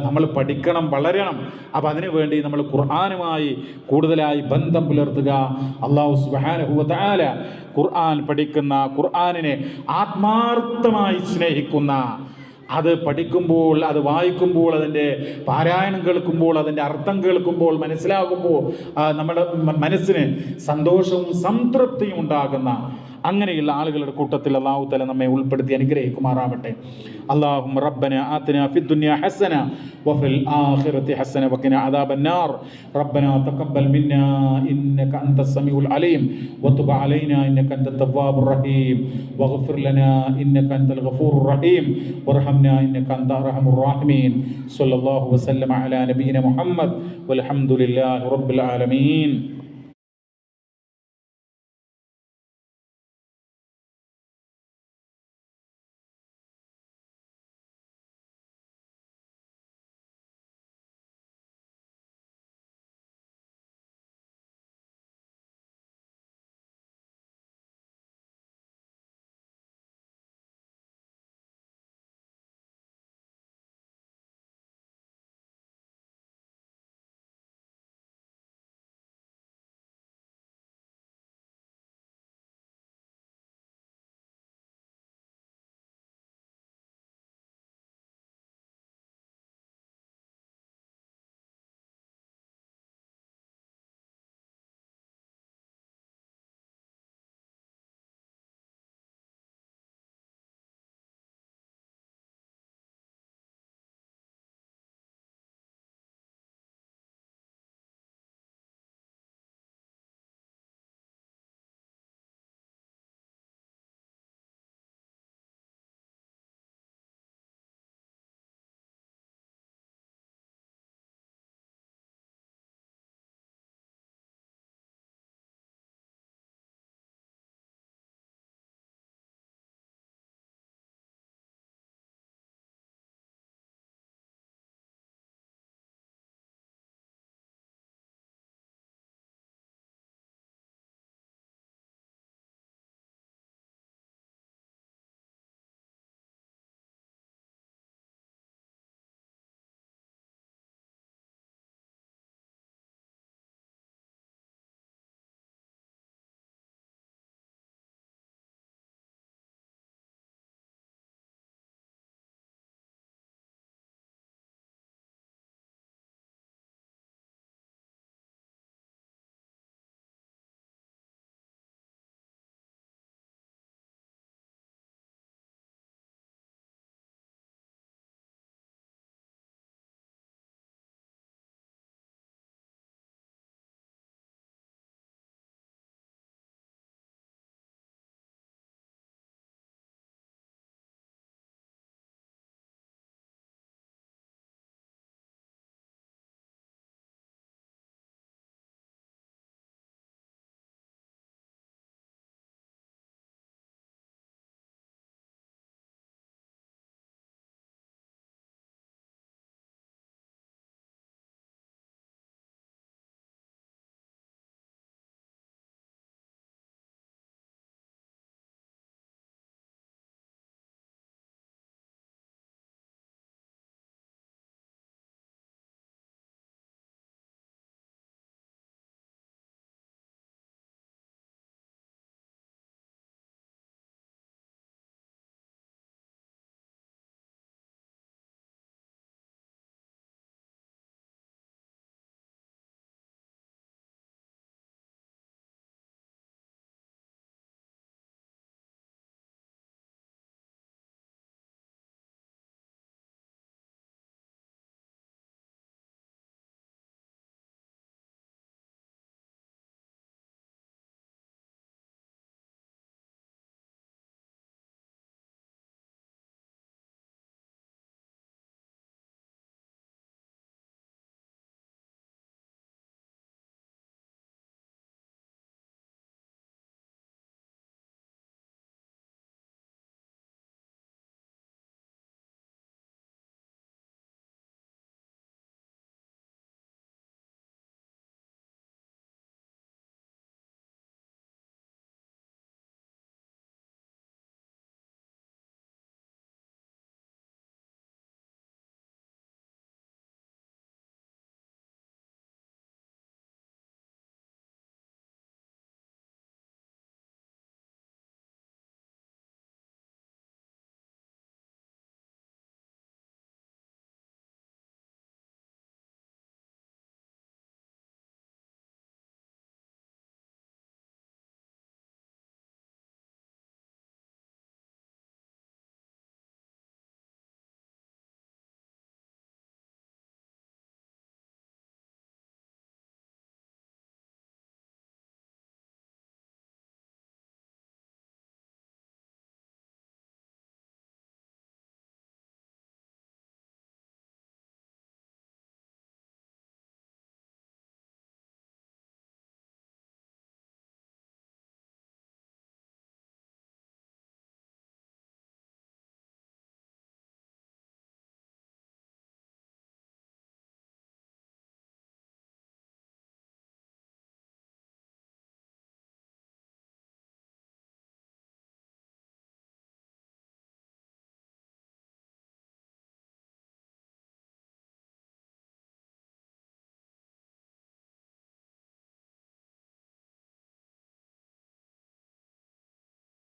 A: നമ്മൾ പഠിക്കണം, വളരണം. അപ്പം അതിനു വേണ്ടി നമ്മൾ ഖുർആനുമായി കൂടുതലായി ബന്ധം പുലർത്തുക. അല്ലാഹു സുബ്ഹാനഹു വ തആല ഖുർആൻ പഠിക്കുന്ന, ഖുർആനിനെ ആത്മാർത്ഥമായി സ്നേഹിക്കുന്ന, അത് പഠിക്കുമ്പോൾ, അത് വായിക്കുമ്പോൾ, അതിൻ്റെ പാരായണം കേൾക്കുമ്പോൾ, അതിൻ്റെ അർത്ഥം കേൾക്കുമ്പോൾ, മനസ്സിലാകുമ്പോൾ നമ്മുടെ മനസ്സിന് സന്തോഷവും സംതൃപ്തിയും ഉണ്ടാകുന്ന അങ്ങനെയുള്ള ആളുകളുടെ കൂട്ടത്തിൽ അല്ലാഹു തആല നമ്മെ ഉൾപ്പെടുത്തി അനുഗ്രഹിക്കുമാറാവട്ടെ. അല്ലാഹുമ്മ റബ്ബന ആതിനാ ഫിദ് ദുനിയ ഹസന വഫിൽ ആഖിറതി ഹസന വഖിനാ അദാബന്നാർ. റബ്ബനാ തഖബ്ബൽ മിന്നാ ഇന്നക അൻതസ് സമീഉൽ അലീം വതുബ് അലൈനാ ഇന്നക അൻതത് തവ്വാബുർ റഹീം വഗ്ഫിർ ലനാ ഇന്നക അൻതൽ ഗഫൂറുർ റഹീം വർഹംനാ ഇന്നക അൻത അർഹമുർ റഹീമീൻ. സ്വല്ലല്ലാഹു വസല്ലമ അലാ നബിയിന മുഹമ്മദ് വൽഹംദുലില്ലാഹി റബ്ബിൽ ആലമീൻ.